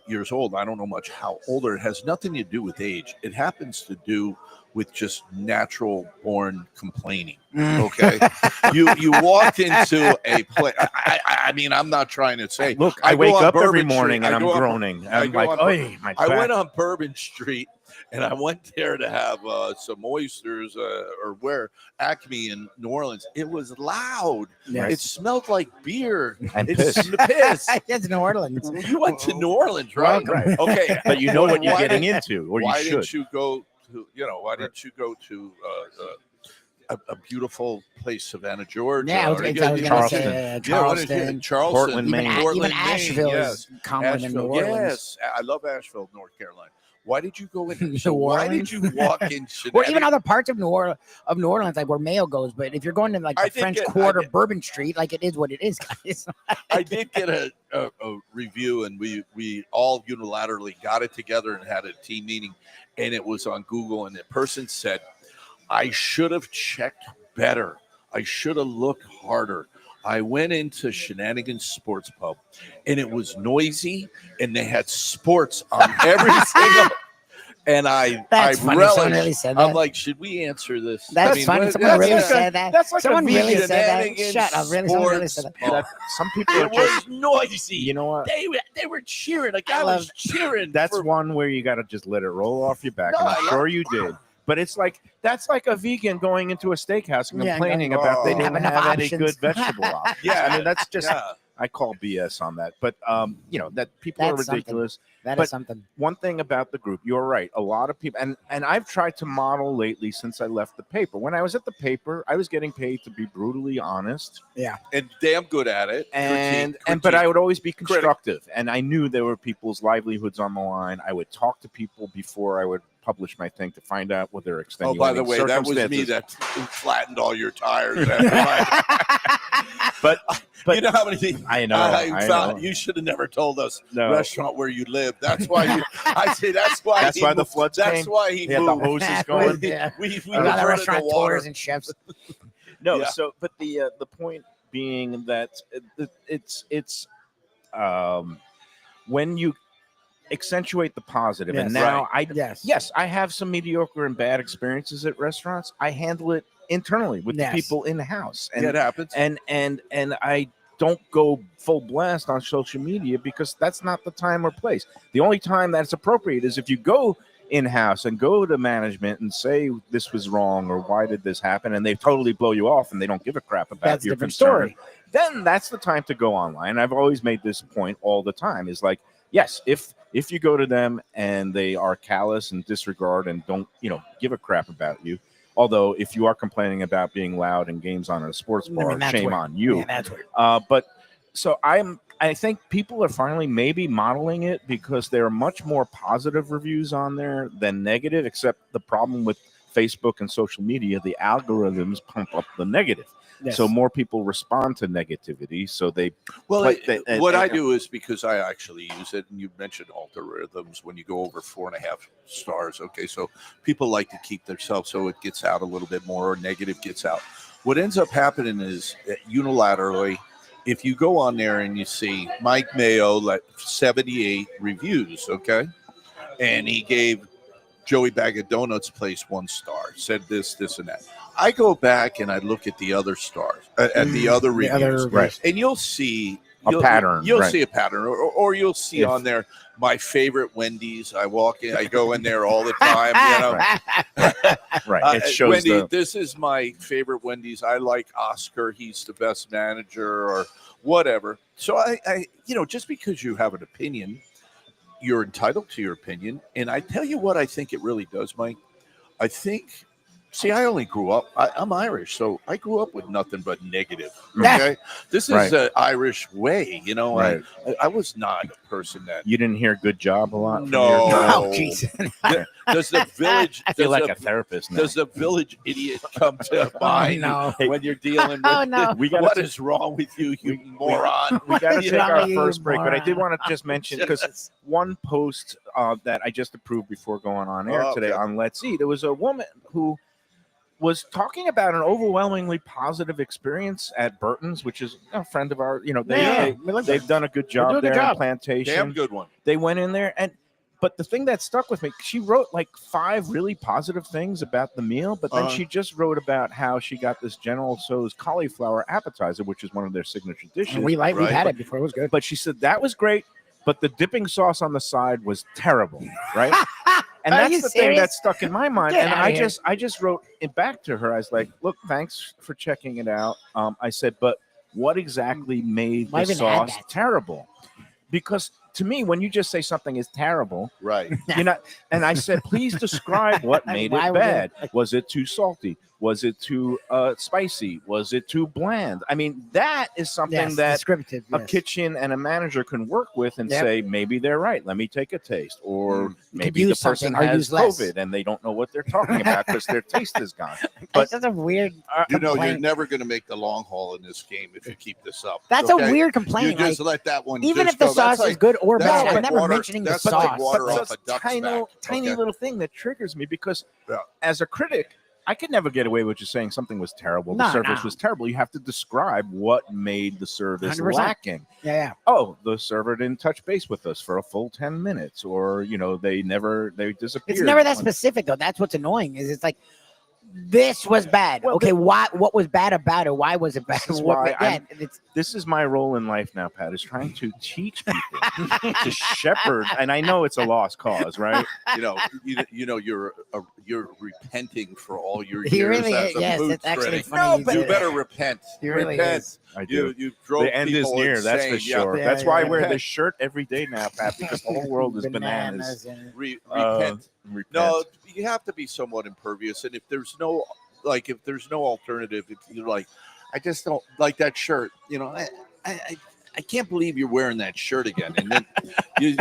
years old, I don't know much how older. It has nothing to do with age. It happens to do with just natural born complaining. Okay, you walked into a place. I mean, I'm not trying to say. look, I I go wake on up every Bourbon morning Street. and I I'm go on- groaning. I I'm go like, on "Oh, my I back." went on Bourbon Street and I went there to have some oysters or where Acme in New Orleans. It was loud. Yeah. It smelled like beer And It's piss. piss. It's New Orleans. You went to New Orleans, right? Right. Okay, But you know what you're Why getting didn't- into, or you why should. didn't you go to? Why didn't you go to a beautiful place, Savannah, Georgia? Yeah, I was or- going to Charleston. say Yeah, what is it? Charleston. Charleston, Portland, Maine. Even Portland, Maine, Asheville yes. is common than New Asheville, Orleans. yes, I love Asheville, North Carolina. Why did you go in? New So why did Orleans? you walk in Or Shenanigan? even other parts of New Orleans, like where Mayo goes. But if you're going to like I the did French get- I Quarter, did- Bourbon Street, like it is what it is, guys. I did get a review, and we all unilaterally got it together and had a team meeting, and it was on Google, and the person said, I should have checked better. I should have looked harder. I went into Shenanigan Sports Pub, and it was noisy, and they had sports on every single. And That's I funny. relished. Someone really said that. I'm like, should we answer this? That's funny. what- Someone really that's like a- said that. that's like a Someone really vegan said that. Shenanigan Shut up. Really, someone really said that. sports That some people are It just, was noisy. you know what? They were cheering. A guy I was love- cheering. That's for- one where you got to just let it roll off your back. No, and I I'm love- sure you did. But it's like that's like a vegan going into a steakhouse and Yeah, complaining going, about they "Oh, didn't have enough have any options." good vegetable options. Yeah, I mean that's just yeah. I call BS on that. But you know that people That's are something. ridiculous. That But- is something. One thing about the group, you're right. A lot of people, and I've tried to model lately since I left the paper. When I was at the paper, I was getting paid to be brutally honest, and damn good at it. but I would always be constructive, and I knew there were people's livelihoods on the line. I would talk to people before I would publish my thing to find out what their Oh, extenuating by the way, that was me circumstances. that flattened all your tires. But you know how many? I know. I found know. you should have never told us No. restaurant where you live. That's why you. I say that's why. That's he why the moved. floods That's came? why he He had the moved. hoses going. Yeah. We We got the diverted restaurateurs and chefs. No, Yeah. so but the point being that it's when you accentuate the positive, Yes. and now Yes. yes, I have some mediocre and bad experiences at restaurants. I handle it internally with Yes. the people in the house, and it happens. and I don't go full blast on social media because that's not the time or place. The only time that's appropriate is if you go in-house and go to management and say this was wrong or why did this happen, and they totally blow you off and they don't give a crap about That's a your different concern, story. then that's the time to go online. I've always made this point all the time, is like, yes, if you go to them and they are callous and disregard and don't give a crap about you, although if you are complaining about being loud in games on a sports bar, that's shame weird. on you. Yeah, that's weird. But so I think people are finally maybe modeling it because there are much more positive reviews on there than negative, except the problem with Facebook and social media, the algorithms pump up the negative. Yes. So more people respond to negativity. So they Well, But- what I do is because I actually use it, and you mentioned algorithms when you go over 4.5 stars. Okay, so people like to keep themselves so it gets out a little bit more, or negative gets out. What ends up happening is that unilaterally, if you go on there and you see Mike Mayo, like 78 reviews, okay, and he gave Joey Bag of Donuts place 1 star, said this, and that. I go back and I look at the other stars, at the other reviews, Right. and you'll see A pattern, You'll right. see a pattern, or you'll see If- on there my favorite Wendy's. I walk in, I go in there all the time. You know, right. It shows Wendy, the this is my favorite Wendy's. I like Oscar. He's the best manager, or whatever. So I just because you have an opinion, you're entitled to your opinion. And I tell you what, I think it really does, Mike. I think. See, I only grew up. I'm Irish, so I grew up with nothing but negative. Okay, this is Right. the Irish way. You know, Right. I was not a person that. You didn't hear "good job" a lot. from No. your child? Oh, jeez. Does the village? I feel does like the- a therapist now. Does the village idiot come to mind no. when you're dealing with Oh, no. We gotta what is wrong with you, you moron? We got to You take know, our you first break, but I did moron. want to just mention because one post that I just approved before going on air Oh, today okay. on Let's Eat, there was a woman who was talking about an overwhelmingly positive experience at Burton's, which is a friend of ours. They've done a good job do a good there job. in Plantation. Damn good one. They went in there but the thing that stuck with me, she wrote like 5 really positive things about the meal, but then she just wrote about how she got this General Tso's cauliflower appetizer, which is one of their signature dishes. And we've Right. had it before. It was good. But she said that was great, but the dipping sauce on the side was terrible, right? And Are that's you the thing serious? that stuck in my mind. Get And outta here. I just wrote it back to her. I was like, look, thanks for checking it out. I said, but what exactly made Why the even add sauce that? terrible? Because to me, when you just say something is terrible, Right. you're not. And I said, please describe what made Why it would bad. Was it too salty? Was it too spicy? Was it too bland? I mean, that is something that descriptive, a yes. kitchen and a manager can work with and Yep. say, maybe they're right. Let me take a taste. Or maybe the use person something or has use less. COVID and they don't know what they're talking about because their taste is gone. That's such a weird You know, you're complaint. never going to make the long haul in this game if you keep this up. That's okay? a weird You complaint. just like, let that one. even just if the go. That's sauce is like- good or that's bad, like I'm never water- mentioning the that's like sauce. water But off that's a duck's tiny, back. tiny Okay. little thing that triggers me because Yeah. as a critic, I could never get away with just saying something was terrible. The No, service no. was terrible. You have to describe what made the service 100%. lacking. Yeah. Oh, the server didn't touch base with us for a full 10 minutes, or they disappeared. It's never that specific though. That's what's annoying. Is it's like this was bad. Well, okay, why? What was bad about it? Why was it bad? This is What- why yeah, I'm- it's This is my role in life now, Pat, is trying to teach people to shepherd. And I know it's a lost cause, right? You're repenting for all your He years really as is. a Yes, food it's actually critic. funny. No, you but say You that. better repent. He really repent. is. I do. You drove The end is people near, that's for insane. Yeah. sure. Yeah, That's why I yeah. wear this shirt every day now, Pat, because the whole world is bananas. and- Repent. Repent. No, you have to be somewhat impervious, and if there's no alternative, if you're like, I just don't like that shirt, I can't believe you're wearing that shirt again, and then you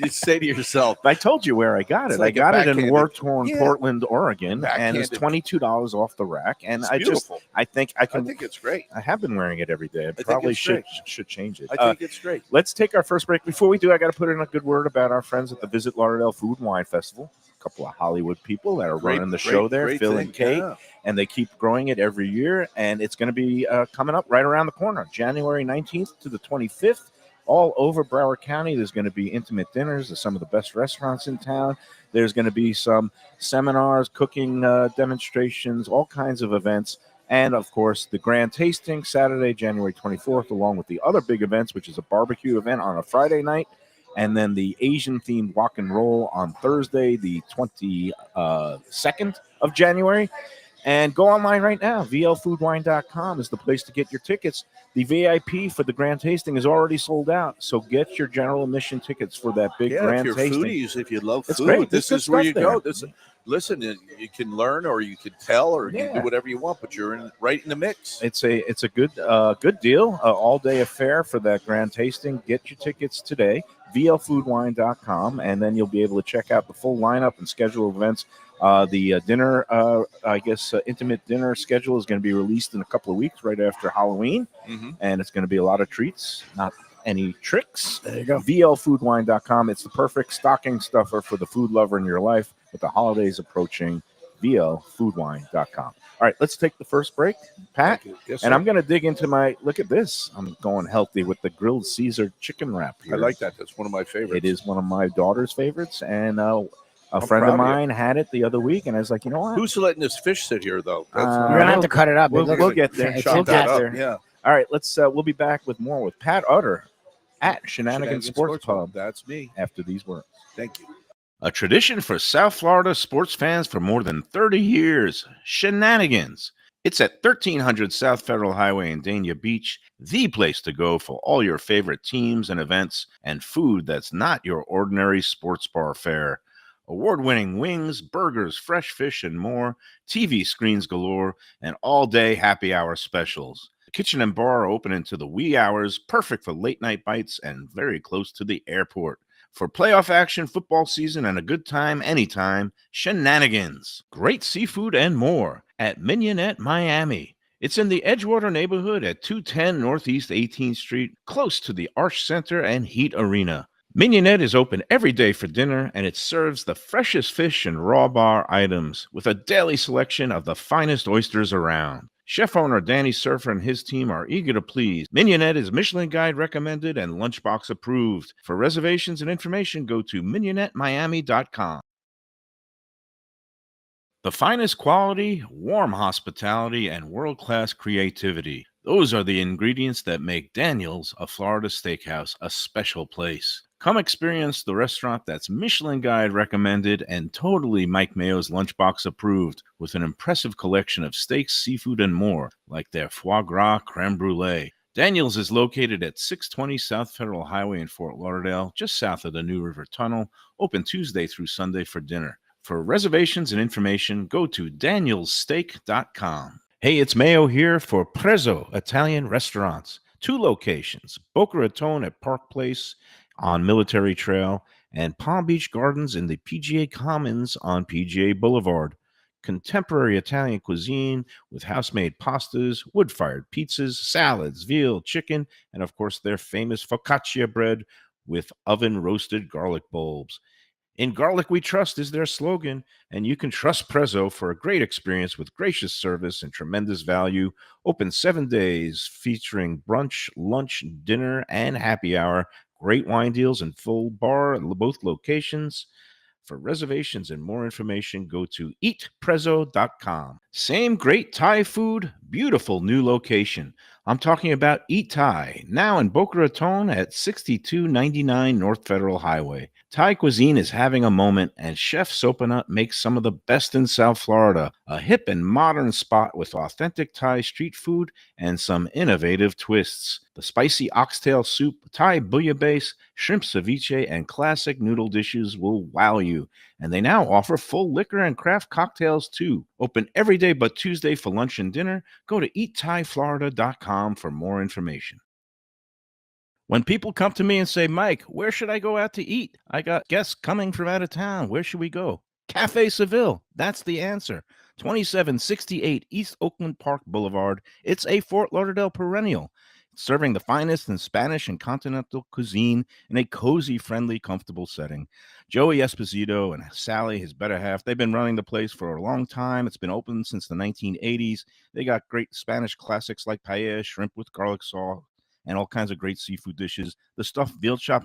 say to yourself, I told you where I got It's it. like I a got it in backhanded- war-torn Yeah. Portland, Oregon, and it's Backhanded. $22 off the rack. And it's I beautiful. think I can. it's great. I have been wearing it every day. I think probably it's should great. change it. I think it's great. Let's take our first break. Before we do, I got to put in a good word about our friends at the Visit Lauderdale Food and Wine Festival. A couple of Hollywood people that are running the show there, great Phil thing. and Kate, Yeah. and they keep growing it every year. And it's going to be coming up right around the corner, January 19th to the 25th. All over Broward County, there's going to be intimate dinners at some of the best restaurants in town. There's going to be some seminars, cooking demonstrations, all kinds of events. And, of course, the grand tasting Saturday, January 24th, along with the other big events, which is a barbecue event on a Friday night. And then the Asian-themed walk and roll on Thursday, the 22nd of January. And go online right now. VLFoodWine.com is the place to get your tickets. The VIP for the grand tasting is already sold out. So get your general admission tickets for that big If grand you're tasting. foodies, if you love It's food, great. this There's is good where you stuff go. there. Listen, you can learn, or you can tell, or you Yeah. do whatever you want, but you're right in the mix. It's a good deal, all day affair for that grand tasting. Get your tickets today, VLFoodWine.com, and then you'll be able to check out the full lineup and schedule of events. The dinner, intimate dinner schedule is going to be released in a couple of weeks, right after Halloween, and it's going to be a lot of treats, not any tricks. There you go. VLFoodWine.com. It's the perfect stocking stuffer for the food lover in your life with the holidays approaching. VLFoodWine.com. All right, let's take the first break, Pat. Yes, And sir. I'm going to dig into look at this. I'm going healthy with the grilled Caesar chicken wrap here. I like that. That's one of my favorites. It is one of my daughter's favorites. And a I'm friend proud of of you. mine had it the other week. And I was like, you know what? Who's letting this fish sit here, though? You're gonna have to cut it up. It We'll looks- get there. It's We'll get fantastic. there. Yeah. All right, we'll be back with more with Pat Utter at Shenanigan Sports Pub That's me. after these words. Thank you. A tradition for South Florida sports fans for more than 30 years, Shenanigans. It's at 1300 South Federal Highway in Dania Beach, the place to go for all your favorite teams and events and food that's not your ordinary sports bar fare. Award-winning wings, burgers, fresh fish, and more, TV screens galore, and all-day happy hour specials. The kitchen and bar are open into the wee hours, perfect for late-night bites and very close to the airport. For playoff action, football season, and a good time anytime, Shenanigans. Great seafood and more at Mignonette, Miami. It's in the Edgewater neighborhood at 210 Northeast 18th Street, close to the Arch Center and Heat Arena. Mignonette is open every day for dinner, and it serves the freshest fish and raw bar items with a daily selection of the finest oysters around. Chef owner Danny Surfer and his team are eager to please. Mignonette is Michelin Guide recommended and Lunchbox approved. For reservations and information, go to mignonnettemiami.com. The finest quality, warm hospitality, and world-class creativity. Those are the ingredients that make Daniel's, a Florida steakhouse, a special place. Come experience the restaurant that's Michelin Guide recommended and totally Mike Mayo's Lunchbox approved, with an impressive collection of steaks, seafood, and more, like their foie gras creme brulee. Daniel's is located at 620 South Federal Highway in Fort Lauderdale, just south of the New River Tunnel, open Tuesday through Sunday for dinner. For reservations and information, go to danielssteak.com. Hey, it's Mayo here for Prezzo Italian Restaurants. 2 locations, Boca Raton at Park Place on Military Trail and Palm Beach Gardens in the PGA Commons on PGA Boulevard. Contemporary Italian cuisine with house-made pastas, wood-fired pizzas, salads, veal, chicken, and of course their famous focaccia bread with oven-roasted garlic bulbs. In Garlic We Trust is their slogan, and you can trust Prezzo for a great experience with gracious service and tremendous value. Open 7 days, featuring brunch, lunch, dinner, and happy hour. Great wine deals and full bar at both locations. For reservations and more information, go to eatprezzo.com. Same great Thai food, beautiful new location. I'm talking about Eat Thai, now in Boca Raton at 6299 North Federal Highway. Thai cuisine is having a moment, and Chef Sopanut makes some of the best in South Florida. A hip and modern spot with authentic Thai street food and some innovative twists. The spicy oxtail soup, Thai bouillabaisse, shrimp ceviche, and classic noodle dishes will wow you. And they now offer full liquor and craft cocktails too. Open every day but Tuesday for lunch and dinner. Go to eatthaiflorida.com for more information. When people come to me and say, Mike, where should I go out to eat? I got guests coming from out of town. Where should we go? Cafe Seville. That's the answer. 2768 East Oakland Park Boulevard. It's a Fort Lauderdale perennial, serving the finest in Spanish and continental cuisine in a cozy, friendly, comfortable setting. Joey Esposito and Sally, his better half, they've been running the place for a long time. It's been open since the 1980s. They got great Spanish classics like paella, shrimp with garlic sauce, and all kinds of great seafood dishes. The stuffed veal chop,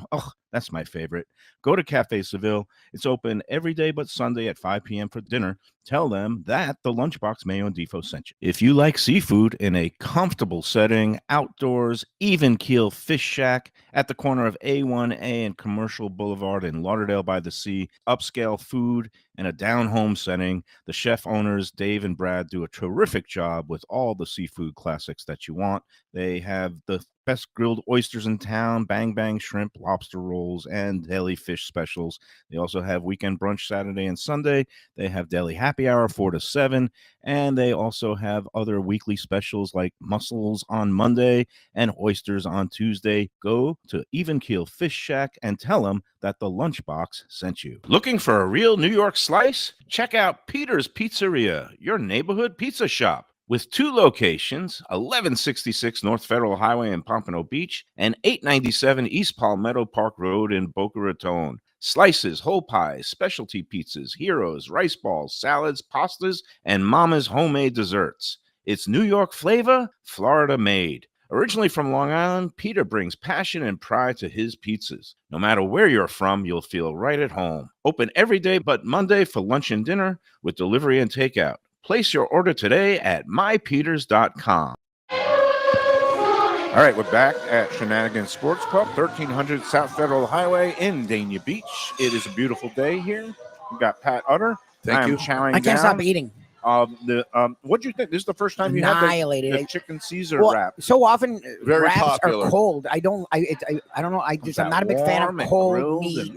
that's my favorite. Go to Cafe Seville. It's open every day but Sunday at 5 p.m. for dinner. Tell them that the Lunchbox Mayo and Defo sent you. If you like seafood in a comfortable setting, outdoors, even keel fish shack at the corner of A1A and Commercial Boulevard in Lauderdale by the Sea, upscale food in a down-home setting, the chef owners, Dave and Brad, do a terrific job with all the seafood classics that you want. They have the best grilled oysters in town, bang bang shrimp, lobster rolls, and deli fish specials. They also have weekend brunch Saturday and Sunday. They have deli happy hour 4 to 7, and they also have other weekly specials like mussels on Monday and oysters on Tuesday. Go to Even Keel Fish Shack and tell them that the Lunchbox sent you. Looking for a real New York slice? Check out Peter's Pizzeria, your neighborhood pizza shop. With 2 locations, 1166 North Federal Highway in Pompano Beach and 897 East Palmetto Park Road in Boca Raton. Slices, whole pies, specialty pizzas, heroes, rice balls, salads, pastas, and Mama's homemade desserts. It's New York flavor, Florida made. Originally from Long Island, Peter brings passion and pride to his pizzas. No matter where you're from, you'll feel right at home. Open every day but Monday for lunch and dinner with delivery and takeout. Place your order today at mypeters.com. All right, we're back at Shenanigan Sports Pub, 1300 South Federal Highway in Dania Beach. It is a beautiful day here. We've got Pat Utter. Thank you. I can't stop eating. What do you think? This is the first time you had the chicken Caesar wrap. So often Very wraps popular. are cold. I don't know. I'm not a big fan of cold meat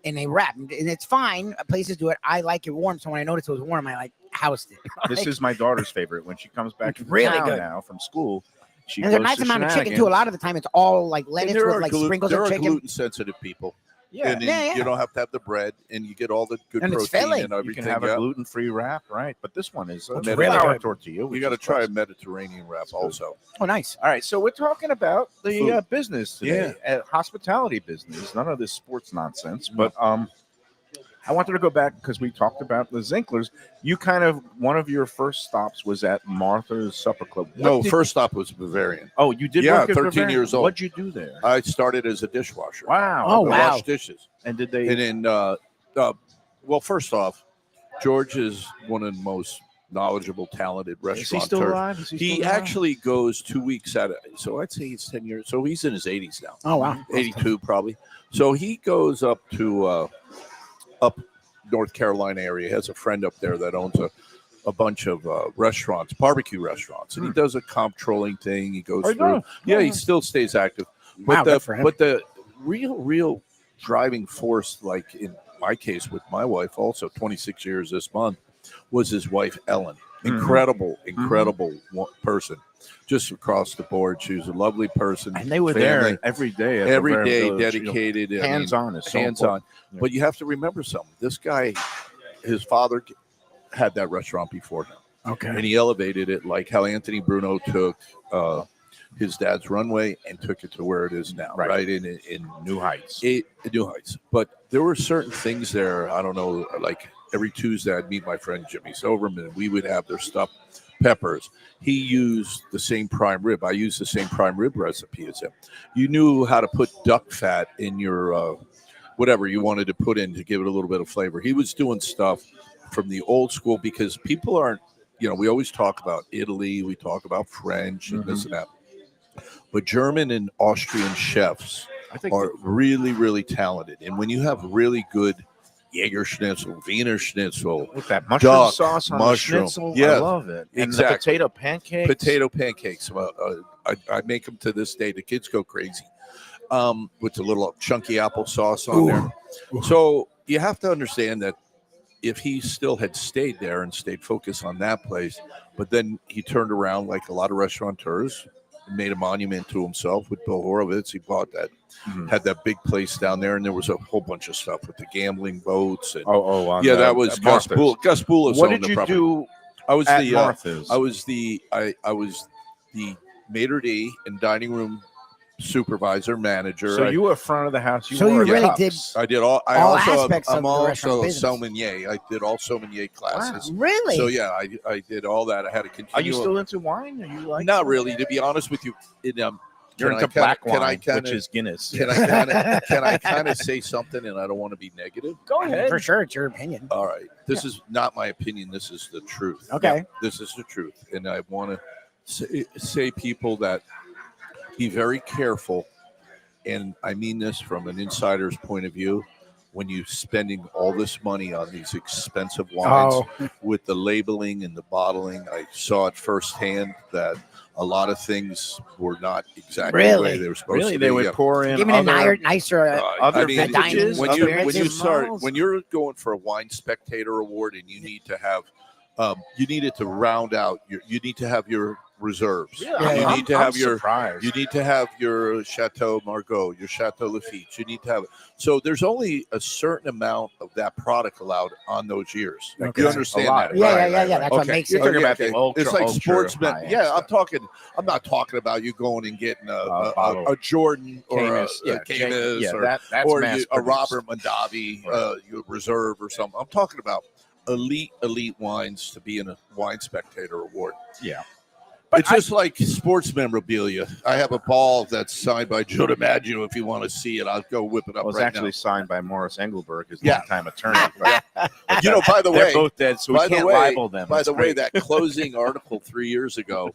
in a wrap, and it's fine. Places do it. I like it warm. So when I noticed it was warm, I housed it. This is my daughter's favorite. When she comes back to really town good now from school, she and there's a goes nice to amount of chicken Shenanigans. too. A lot of the time, it's all like lettuce with sprinkles of chicken. There are gluten-sensitive people. Yeah, and then you don't have to have the bread, and you get all the good And it's protein filling. and You everything. can have a gluten-free wrap, right? But this one is a It's really flour good. tortilla. You got to try a Mediterranean wrap also. Oh, nice. All right, so we're talking about the Food. business today, hospitality business. None of this sports nonsense, but I wanted to go back because we talked about the Zinklers. You one of your first stops was at Martha's Supper Club. First stop was Bavarian. Oh, you did. Yeah, work at 13 Bavarian? years old. What'd you do there? I started as a dishwasher. Wow. Oh, I wow. washed dishes. And did they? And then, well, first off, George is one of the most knowledgeable, talented Is he still restaurateurs. alive? He actually goes 2 weeks at it. So I'd say he's 10 years. So he's in his 80s now. Oh, wow. 82 probably. So he goes up to up North Carolina area. He has a friend up there that owns a bunch of restaurants, barbecue restaurants, and he does a comptrolling thing. He goes through. Yeah, he still stays active. Wow, But good for him. the real driving force, like my case with my wife, also 26 years this month, was his wife Ellen. Incredible person, just across the board. She was a lovely person, And they were family, there every day. At the every Rare day, Village, dedicated, hands on is so hands on. important. Yeah. But you have to remember something. This guy, his father had that restaurant before him, and he elevated it like how Anthony Bruno took his dad's runway and took it to where it is now, right? In New Heights. New Heights. But there were certain things there. I don't know, like every Tuesday I'd meet my friend Jimmy Soberman, and we would have their stuffed peppers. He used the same prime rib. I used the same prime rib recipe as him. You knew how to put duck fat in your whatever you wanted to put in to give it a little bit of flavor. He was doing stuff from the old school, because people aren't, we always talk about Italy, we talk about French and this and that. But German and Austrian chefs are really, really talented. And when you have really good Jaeger Schnitzel, Wiener Schnitzel, With that mushroom duck, sauce on mushroom. the schnitzel, Yeah, I love it. And exactly. the potato pancakes. Potato pancakes. I make them to this day. The kids go crazy with the little chunky applesauce on there. So you have to understand that if he still had stayed there and stayed focused on that place, but then he turned around like a lot of restaurateurs, made a monument to himself with Bill Horowitz. He bought that, had that big place down there, and there was a whole bunch of stuff with the gambling boats. And that was Gus Boulos. Gus Boulos. What did you do? I was at the Martha's? I was the maitre d' and dining room supervisor, manager. So you were front of the house. So you wore really cups. I did all. all aspects of I'm the also restaurant a business. sommelier. I did all sommelier classes. Wow, really? So yeah, I did all that. I had to continue. Are you still into wine? Are you like Not really, to be honest with you. You're into black wine, which is Guinness. Can I kind of say something, and I don't want to be negative? Go ahead. For sure, it's your opinion. All right, this is not my opinion. This is the truth. Okay. This is the truth, and I want to say people that be very careful, and I mean this from an insider's point of view. When you're spending all this money on these expensive wines with the labeling and the bottling, I saw it firsthand that a lot of things were not exactly the way they were supposed to be. They would pour in Give me a nicer other vintages, when you're going for a wine spectator award, and you need to have you need it to round out you need to have your reserves. You need to have your Chateau Margaux, your Chateau Lafite. You need to have it. So there's only a certain amount of that product allowed on those years. You understand that? Yeah. That's what makes You're it. talking about the ultra, It's like ultra sportsmen. high-end Yeah, stuff. I'm not talking about you going and getting bottle. a Jordan or Camus, Camus or that's or mass a produced. Robert Mondavi your reserve or something. I'm talking about elite wines to be in a wine spectator award. Yeah. It's just like sports memorabilia. I have a ball that's signed by Joe DiMaggio. If you want to see it, I'll go whip it up Well, it's right actually now. signed by Morris Engelberg, his Yeah. longtime attorney. But By the they're way, both dead, so we can't libel them. By It's the way, great. that closing article 3 years ago,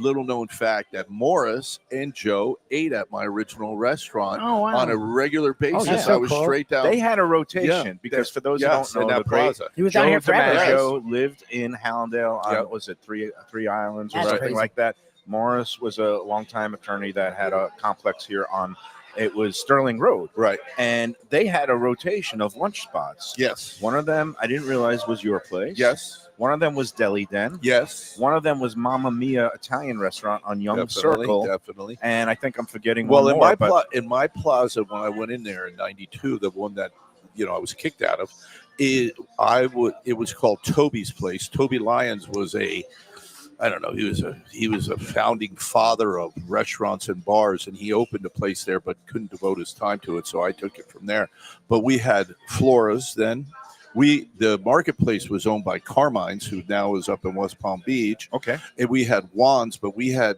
little known fact that Morris and Joe ate at my original restaurant on a regular basis. that's so I was cool. straight down. They had a rotation because for those who don't in know, that the great plaza. He was down here Joe forever. DiMaggio lived in Hallandale on, Yep. was it three islands or That's something crazy. like that. Morris was a longtime attorney that had a complex here on, it was Sterling Road. Right. And they had a rotation of lunch spots. Yes. One of them I didn't realize was your place. Yes. One of them was Deli Den. Yes. One of them was Mamma Mia Italian restaurant on Young Circle. Definitely. And I think I'm forgetting Well, one in more. in my plaza, when I went in there in '92, the one that I was kicked out of, it was called Toby's Place. Toby Lyons was I don't know. He was a founding father of restaurants and bars, and he opened a place there, but couldn't devote his time to it. So I took it from there. But we had Flora's then. The marketplace was owned by Carmine's, who now is up in West Palm Beach. Okay. And we had Juan's, but we had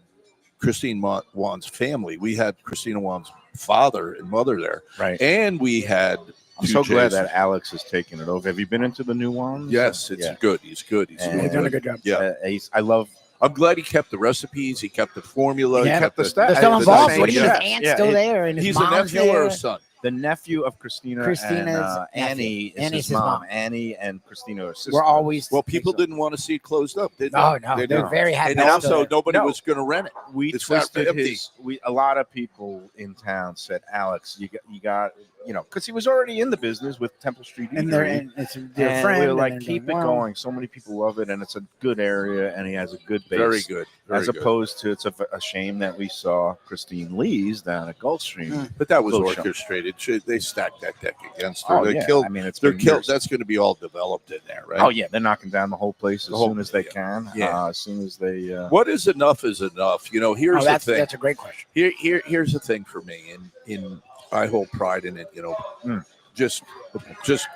Christine Juan's family. We had Christina Juan's father and mother there. Right. And we had. I'm so glad that Alex has taken it over. Have you been into the new one? Yes, it's good. He's good. He's And- really He's done a good job. Yeah. I love. I'm glad he kept the recipes. He kept the formula. Yeah. He kept the the stuff. They're still the involved. same What do you mean? His chef. aunt's Yeah, still there, and his He's a mom's nephew or there. a son? The nephew of Christina's nephew. Annie is Annie's his mom. Annie and Christina are sisters. We're always Well, people didn't want to see it closed up, did they? No, They they're didn't. very happy. And it's also, still there. nobody No. was going to rent it. We It's not twisted empty. a lot of people in town said, Alex, you got because he was already in the business with Temple Street And Eatery. it's their And friend. we were and like, they're keep it doing well. going. So many people love it, and it's a good area, and he has a good base. Very good. Very As good. opposed to, it's a shame that we saw Christine Lee's down at Gulfstream. But that was Little show. orchestrated. They stacked that deck against her. Oh, They yeah. killed. I mean, it's They're been killed. years. That's going to be all developed in there, right? Oh yeah, they're knocking down the whole place as The whole- soon as they can. Yeah. As soon as they. What is enough is enough. Here's the thing. That's a great question. Here's the thing for me, and I hold pride in it. Just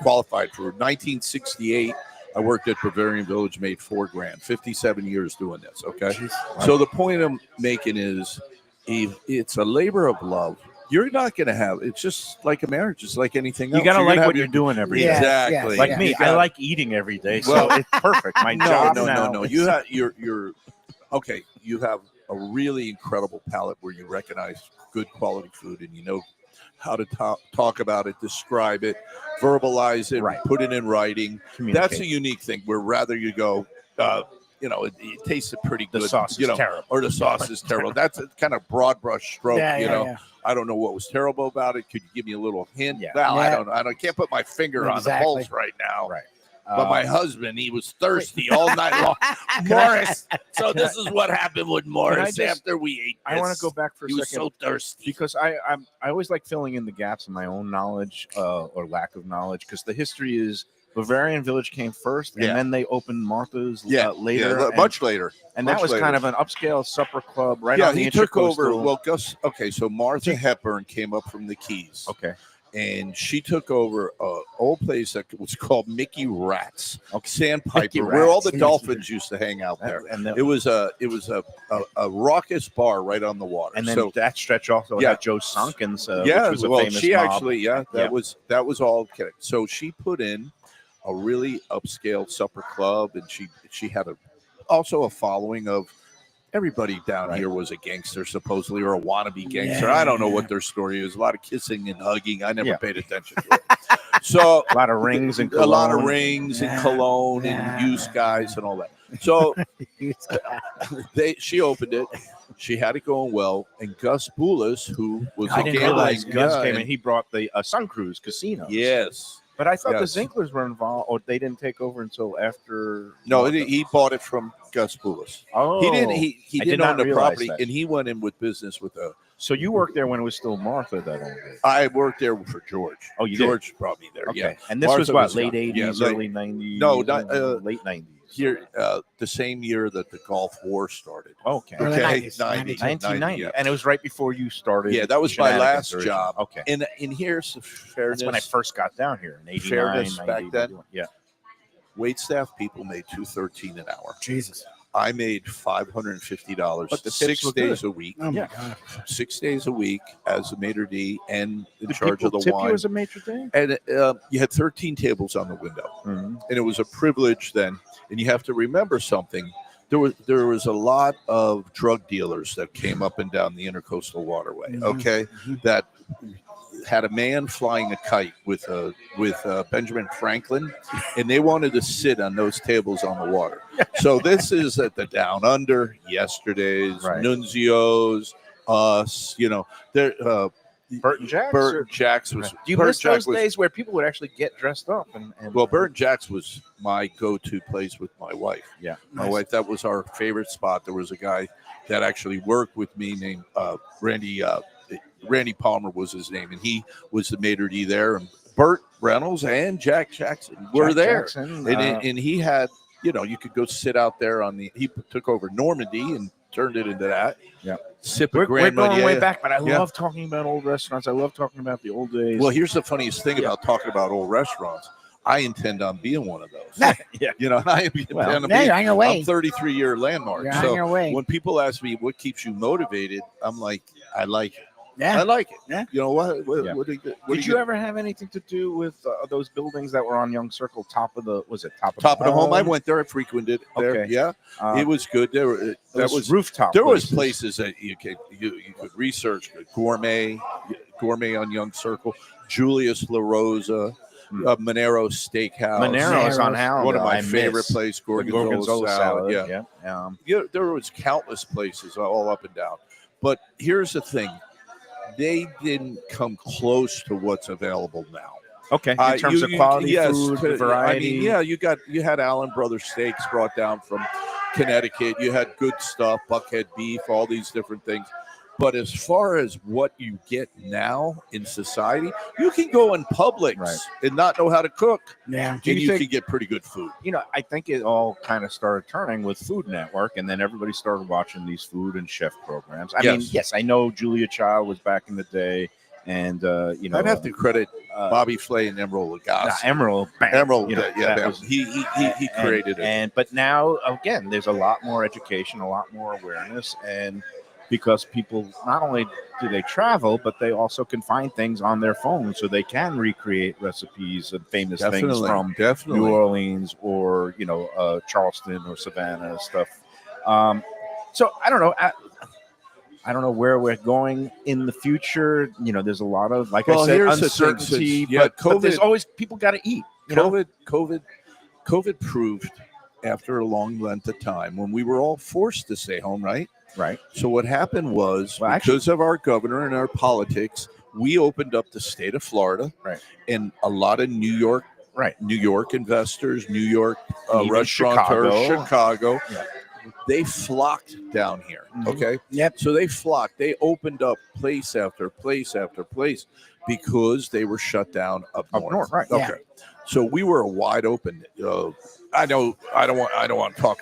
qualified for 1968. I worked at Bavarian Village, made $4,000. 57 years doing this. Okay, so the point I'm making is, it's a labor of love. You're not going to have. It's just like a marriage. It's like anything else. You gotta You're like gonna what have you're doing every day. Yeah. Exactly. Like Yeah. me, You I got- like eating every day, so Well, it's perfect. My No, job no, now. no, no. You have you're okay. You have a really incredible palate where you recognize good quality food and you know how to talk about it, describe it, verbalize it, Right. put it in writing. Communicate. That's a unique thing. Where rather you go, it tasted pretty The good. sauce is terrible. Or the sauce is terrible. That's a kind of broad brush stroke. Yeah. I don't know what was terrible about it. Could you give me a little hint? Yeah. Well, Yeah. I don't. Can't put my finger on the Exactly. pulse right now. Right. But my husband, he was thirsty all night long. Morris. So this is what happened with Morris just- after we ate. I want this. to go back for a He was second so thirsty. because I always like filling in the gaps in my own knowledge or lack of knowledge, because the history is Bavarian Village came first, and Yeah. then they opened Martha's Yeah, later, yeah, and, much later. and that much was later. kind of an upscale supper club right Yeah, on the he took over. Intracoastal. Well, Gus. Okay, so Martha Hepburn came up from the Keys, Okay. and she took over an old place that was called Mickey Rat's, Sandpiper, Mickey where all the Rat's. dolphins used to hang out there. And It was a raucous bar right on the water. and then so, that stretch also Yeah. had Joe Sunken's, yeah, which was a well, famous she mob. actually, that Yeah. was all kidding. So she put in a really upscale supper club, and she had also a following of everybody down Right. here was a gangster supposedly, or a wannabe gangster. I don't know what their story is. A lot of kissing and hugging. I never Yeah. paid attention to it. So A lot of rings and a lot of cologne. rings and Yeah. cologne Yeah. and used guys and all that. So she opened it. She had it going well, and Gus Boulis, who was I a didn't gambling, realize Gus yeah, came and- in. He brought the Sun Cruise Casino. Yes. But I thought Yes. the Zinklers were involved, or they didn't take over until after. No, he bought it from Gus Boulis. Oh, He didn't. He I did didn't not own the realize property, that. and he went in with business with a. So you worked there when it was still Martha that owned it. I worked there for George. Oh, you did? George brought me there. Okay, Yeah, and this Martha was what, was late young. Yeah, '80s, late- early '90s. No, not, late '90s. here the same year that the Gulf War started. Okay, Early Okay, 90s, 90. 1990, yeah. and it was right before you started. Yeah, that was my Shenanigans last originally. job. Okay, And here's the fairness. that's when I first got down here in '89. Fairness 90, back then? 91. Yeah. Wait staff people made $213 an hour. Jesus. I made $550, But the tips 6 were days good. a week. Oh my Yeah. God. 6 days a week as a maitre d' and in Did charge people of the tip wine. you as a maitre d'? And you had 13 tables on the window, Mhm. and it was a privilege then. And you have to remember something. There was a lot of drug dealers that came up and down the intercoastal waterway. Mhm. Okay, that had a man flying a kite with Benjamin Franklin, and they wanted to sit on those tables on the water. So this is at the Down Under, Yesterday's, Right. Nunzio's, us. There. Burton Jacks. Burton Jacks was. Do you Burton miss those Jack was- days where people would actually get dressed up and Well, Burton Jacks was my go-to place with my wife. Yeah. My wife, that was our favorite spot. There was a guy that actually worked with me named Randy Palmer was his name, and he was the maitre d' there. And Burt Reynolds and Jack Jackson were Jack there, Jackson, and he had, you could go sit out there he took over Normandy and turned it into that. Yeah. Sip a we're Grand going Marnier. way back, but I Yeah. love talking about old restaurants. I love talking about the old days. Well, here's the funniest thing about talking about old restaurants. I intend on being one of those. Yeah. And I intend Well, on Yeah, being. you're on your way. I'm 33-year landmark. You're so on your way. when people ask me what keeps you motivated, I'm like, I like it. Yeah. I like it. Yeah. You know what? Yeah. What do you, Did you ever have anything to do with those buildings that were on Young Circle, top of the top of the home? I went there. I frequented there. Okay. Yeah, it was good. There were that was rooftop. there was places that you could research. Gourmet on Young Circle. Julius La Rosa, Monero Steakhouse. Monero's on Howell. One of my I favorite miss places. the Gorgonzola salad. Yeah. Yeah. There was countless places all up and down. But here's the thing. they didn't come close to what's available now. Okay, in terms of quality food, variety. I mean, yeah, you had Allen Brothers steaks brought down from Connecticut. You had good stuff, Buckhead beef, all these different things. But as far as what you get now in society, you can go in Publix and not know how to cook. Yeah. And you can get pretty good food. You know, I think it all kind of started turning with Food Network, and then everybody started watching these food and chef programs. I mean, yes, I know Julia Child was back in the day, and you know, I'd have to credit Bobby Flay and Emerald Lagasse. Emerald, you know, he created it. But now again, there's a lot more education, a lot more awareness, and because people not only do they travel, but they also can find things on their phone, so they can recreate recipes and famous things from New Orleans or Charleston or Savannah stuff. So I don't know. I don't know where we're going in the future. You know, there's a lot of, like I said, uncertainty. But there's always people got to eat. COVID proved after a long length of time when we were all forced to stay home, right? Right. So what happened was because of our governor and our politics, we opened up the state of Florida, and a lot of New York investors, New York restaurateurs, Chicago. They flocked down here. Okay. Yep. So they flocked. They opened up place after place after place because they were shut down up north. Right. Okay. Yeah. So we were wide open. I don't want to talk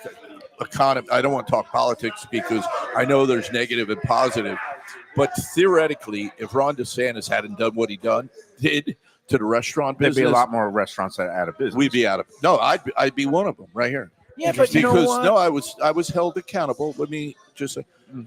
economy. I don't want to talk politics because I know there's negative and positive. But theoretically, if Ron DeSantis hadn't done what he did to the restaurant business, there'd be a lot more restaurants that are out of business. We'd be out of. No, I'd be one of them right here. Yeah, but because you know what? no, I was held accountable. Let me just say.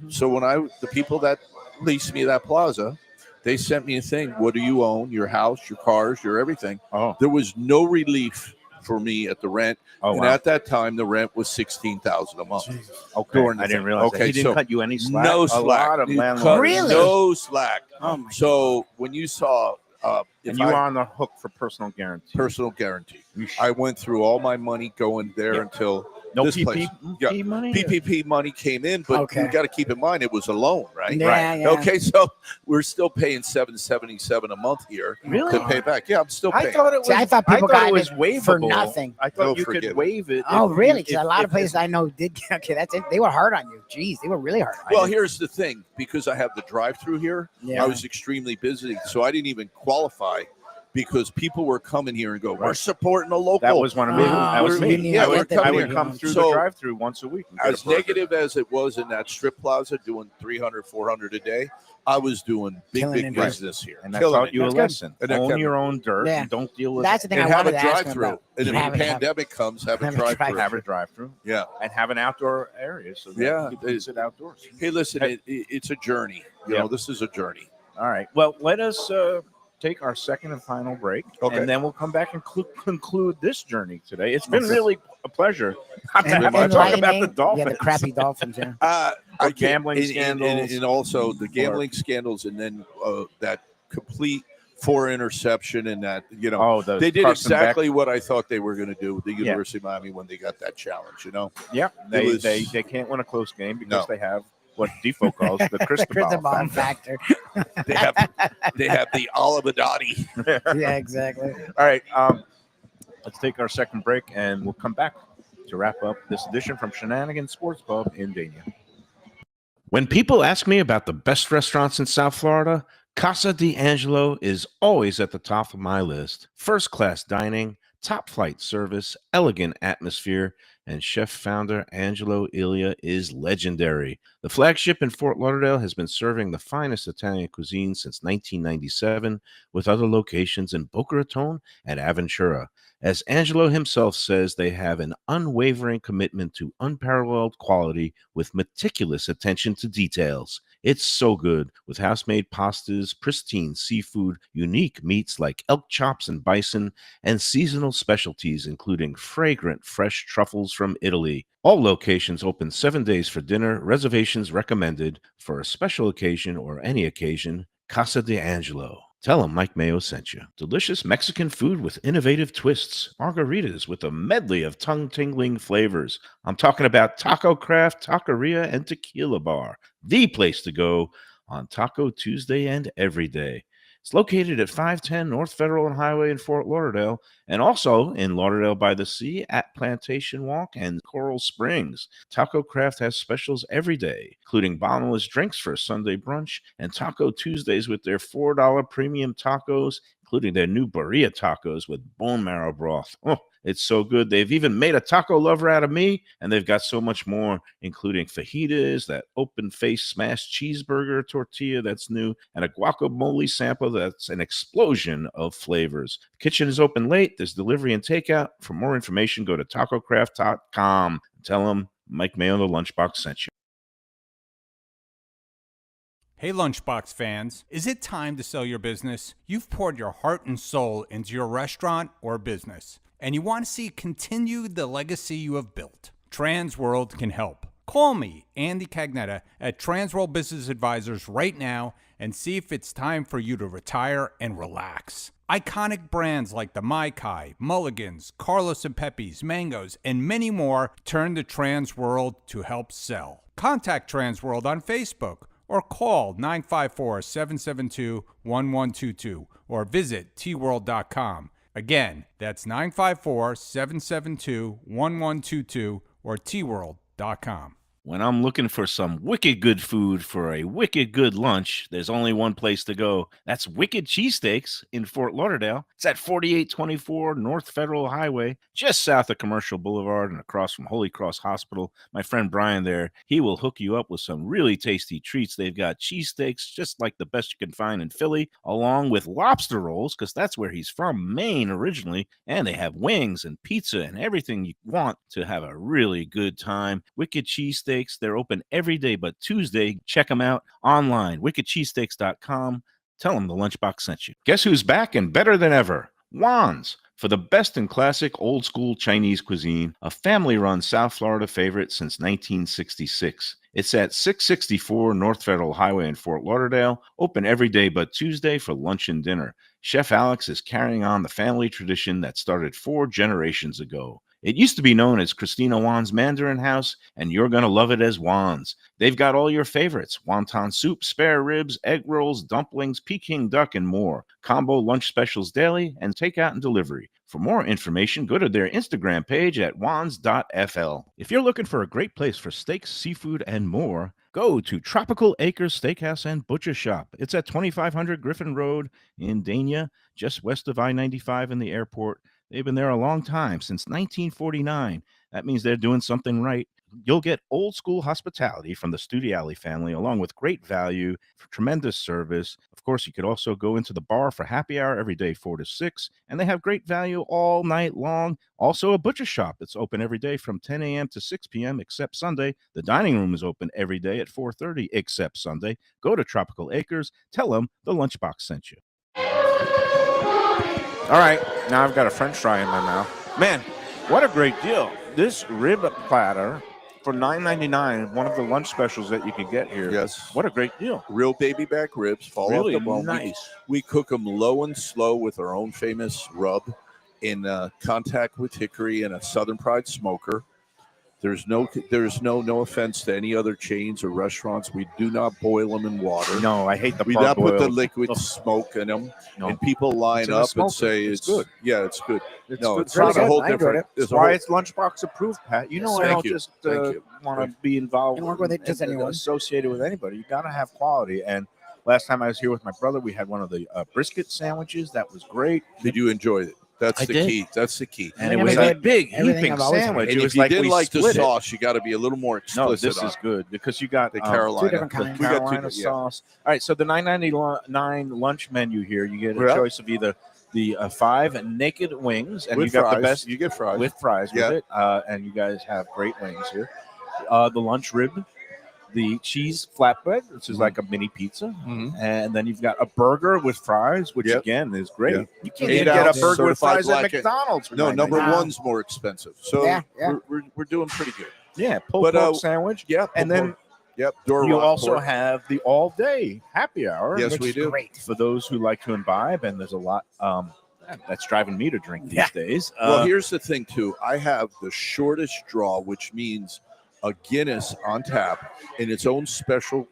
So when the people that leased me that plaza, they sent me a thing. What do you own? Your house, your cars, your everything. Oh, there was no relief for me at the rent. And at that time, the rent was $16,000 a month. Okay, I didn't realize that. He didn't cut you any slack. No slack. A lot of landlords. Really? No slack. Oh my so when you saw, and you were on the hook for personal guarantee. Personal guarantee. I went through all my money going there until. No this PPP money? PPP money came in, but you got to keep in mind it was a loan, right? Yeah. Okay, so we're still paying $777 a month here to pay back. Yeah, I'm still paying. I thought people got it waivable for nothing. I thought you could waive it. Oh, really? Because a lot of places I know did. Okay, that's it. They were hard on you. Jeez, they were really hard. Well, here's the thing: because I have the drive-through here, I was extremely busy, so I didn't even qualify. Because people were coming here and go, we're supporting the local. That was one of me. That was me. Yeah, I would come through the drive-through once a week. As negative as it was in that strip plaza, doing 300, 400 a day, I was doing big business here. And that taught you a lesson. Own your own dirt. And don't deal with That's the thing and I have wanted a to ask drive-through. And if the pandemic comes, have a drive-through. Have a drive-through. Yeah. And have an outdoor area so that you can sit outdoors. Hey, listen, it's a journey. You know, this is a journey. All right. Well, let us take our second and final break, and then we'll come back and conclude this journey today. It's been really a pleasure. And talk about the Dolphins. Yeah, the crappy Dolphins. Yeah. Gambling scandals, and also the gambling scandals, and then that complete 4 interception, and that they did exactly what I thought they were going to do with the University of Miami when they got that challenge. Yeah, they can't win a close game because they have what Defoe calls the Cristobal factor. They have the Olivadati. Yeah, exactly. All right, let's take our second break, and we'll come back to wrap up this edition from Shenanigan Sports Pub in Dania. When people ask me about the best restaurants in South Florida, Casa D'Angelo is always at the top of my list. First-class dining, top-flight service, elegant atmosphere, and chef-founder Angelo Ilia is legendary. The flagship in Fort Lauderdale has been serving the finest Italian cuisine since 1997, with other locations in Boca Raton and Aventura. As Angelo himself says, they have an unwavering commitment to unparalleled quality with meticulous attention to details. It's so good, with house-made pastas, pristine seafood, unique meats like elk chops and bison, and seasonal specialties including fragrant fresh truffles from Italy. All locations open 7 days for dinner. Reservations recommended. For a special occasion or any occasion, Casa D'Angelo. Tell them Mike Mayo sent you. Delicious Mexican food with innovative twists. Margaritas with a medley of tongue-tingling flavors. I'm talking about Taco Craft, Taqueria, and Tequila Bar. The place to go on Taco Tuesday and every day. It's located at 510 North Federal and Highway in Fort Lauderdale, and also in Lauderdale by the Sea at Plantation Walk and Coral Springs. Taco Craft has specials every day, including bottomless drinks for a Sunday brunch and Taco Tuesdays with their $4 premium tacos, including their new birria tacos with bone marrow broth. Oh, it's so good. They've even made a taco lover out of me, and they've got so much more, including fajitas, that open-face smashed cheeseburger tortilla that's new, and a guacamole sample that's an explosion of flavors. The kitchen is open late. There's delivery and takeout. For more information, go to tacocraft.com. Tell them Mike Mayo, the Lunchbox, sent you. Hey Lunchbox fans, is it time to sell your business? You've poured your heart and soul into your restaurant or business, and you want to see continue the legacy you have built. Transworld can help. Call me, Andy Cagnetta, at Transworld Business Advisors right now and see if it's time for you to retire and relax. Iconic brands like the Mai Kai, Mulligan's, Carlos and Pepe's, Mangoes, and many more turn to Transworld to help sell. Contact Transworld on Facebook or call 954-772-1122 or visit tworld.com. Again, that's 954-772-1122 or tworld.com. When I'm looking for some wicked good food for a wicked good lunch, there's only one place to go. That's Wicked Cheesesteaks in Fort Lauderdale. It's at 4824 North Federal Highway, just south of Commercial Boulevard and across from Holy Cross Hospital. My friend Brian there, he will hook you up with some really tasty treats. They've got cheesesteaks, just like the best you can find in Philly, along with lobster rolls, because that's where he's from, Maine originally. And they have wings and pizza and everything you want to have a really good time. Wicked Cheesesteaks. They're open every day but Tuesday. Check them out online, wickedcheesesteaks.com. Tell them the Lunchbox sent you. Guess who's back and better than ever? Juan's. For the best in classic old-school Chinese cuisine, a family-run South Florida favorite since 1966. It's at 664 North Federal Highway in Fort Lauderdale, open every day but Tuesday for lunch and dinner. Chef Alex is carrying on the family tradition that started 4 generations ago. It used to be known as Christina Juan's Mandarin House, and you're going to love it as Juan's. They've got all your favorites: wonton soup, spare ribs, egg rolls, dumplings, Peking duck, and more. Combo lunch specials daily and takeout and delivery. For more information, go to their Instagram page at wans.fl. If you're looking for a great place for steaks, seafood, and more, go to Tropical Acres Steakhouse and Butcher Shop. It's at 2500 Griffin Road in Dania, just west of I-95 in the airport. They've been there a long time, since 1949. That means they're doing something right. You'll get old school hospitality from the Studiali family, along with great value, for tremendous service. Of course, you could also go into the bar for happy hour every day, 4 to 6, and they have great value all night long. Also, a butcher shop that's open every day from 10 a.m. to 6 p.m. except Sunday. The dining room is open every day at 4:30 except Sunday. Go to Tropical Acres. Tell them the Lunchbox sent you. All right, now I've got a French fry in my mouth. Man, what a great deal. This rib platter for $9.99, one of the lunch specials that you can get here. Yes. What a great deal. Real baby back ribs. Fall Really off the bone. nice. We cook them low and slow with our own famous rub in contact with hickory and a Southern Pride smoker. There's no offense to any other chains or restaurants. We do not boil them in water. No, I hate the We not put the parboiled. liquid smoke in them, No. and people line It's in a up and smoker. say It's good. Yeah, it's good. It's No, good. it's really not a good. whole I enjoyed different. it. It's That's a why whole, it's Lunchbox approved, Pat. You know, I Thank don't you. just Thank you. want to be involved And work with it just and anyone. associated with anybody. You got to have quality. And last time I was here with my brother, we had one of the brisket sandwiches. That was great. Did you enjoy it? That's I the did. key. That's the key. And it Yeah, was but a big everything heaping I've always had. sandwich. And It if was you like didn't we like the split it. sauce, you got to be a little more No, explicit. this on is it. good because you got The Carolina. Two different kinds. We got Carolina two, yeah. sauce. All right, so the $9.99 lunch menu here, you get a Yeah. choice of either the 5 naked wings, and With you got fries. the best You get fries. with fries Yeah. with it, and you guys have great wings here. The lunch rib, the cheese flatbread, which is like a mini pizza, Mhm. and then you've got a burger with fries, which Yep. again is great. Yeah. You can't 8 even get a ounce burger with certified fries at black and- McDonald's. For No, number $9.99. Wow. one's more expensive. So Yeah, yeah. We're doing pretty good. Yeah, pulled But, pork sandwich. Yeah. And then Door you rock also pork. have the all-day happy hour. Yes, which we is do. Great. for those who like to imbibe, and there's a lot that's driving me to drink these days. Well, here's the thing too. I have the shortest draw, which means a Guinness on tap in its own special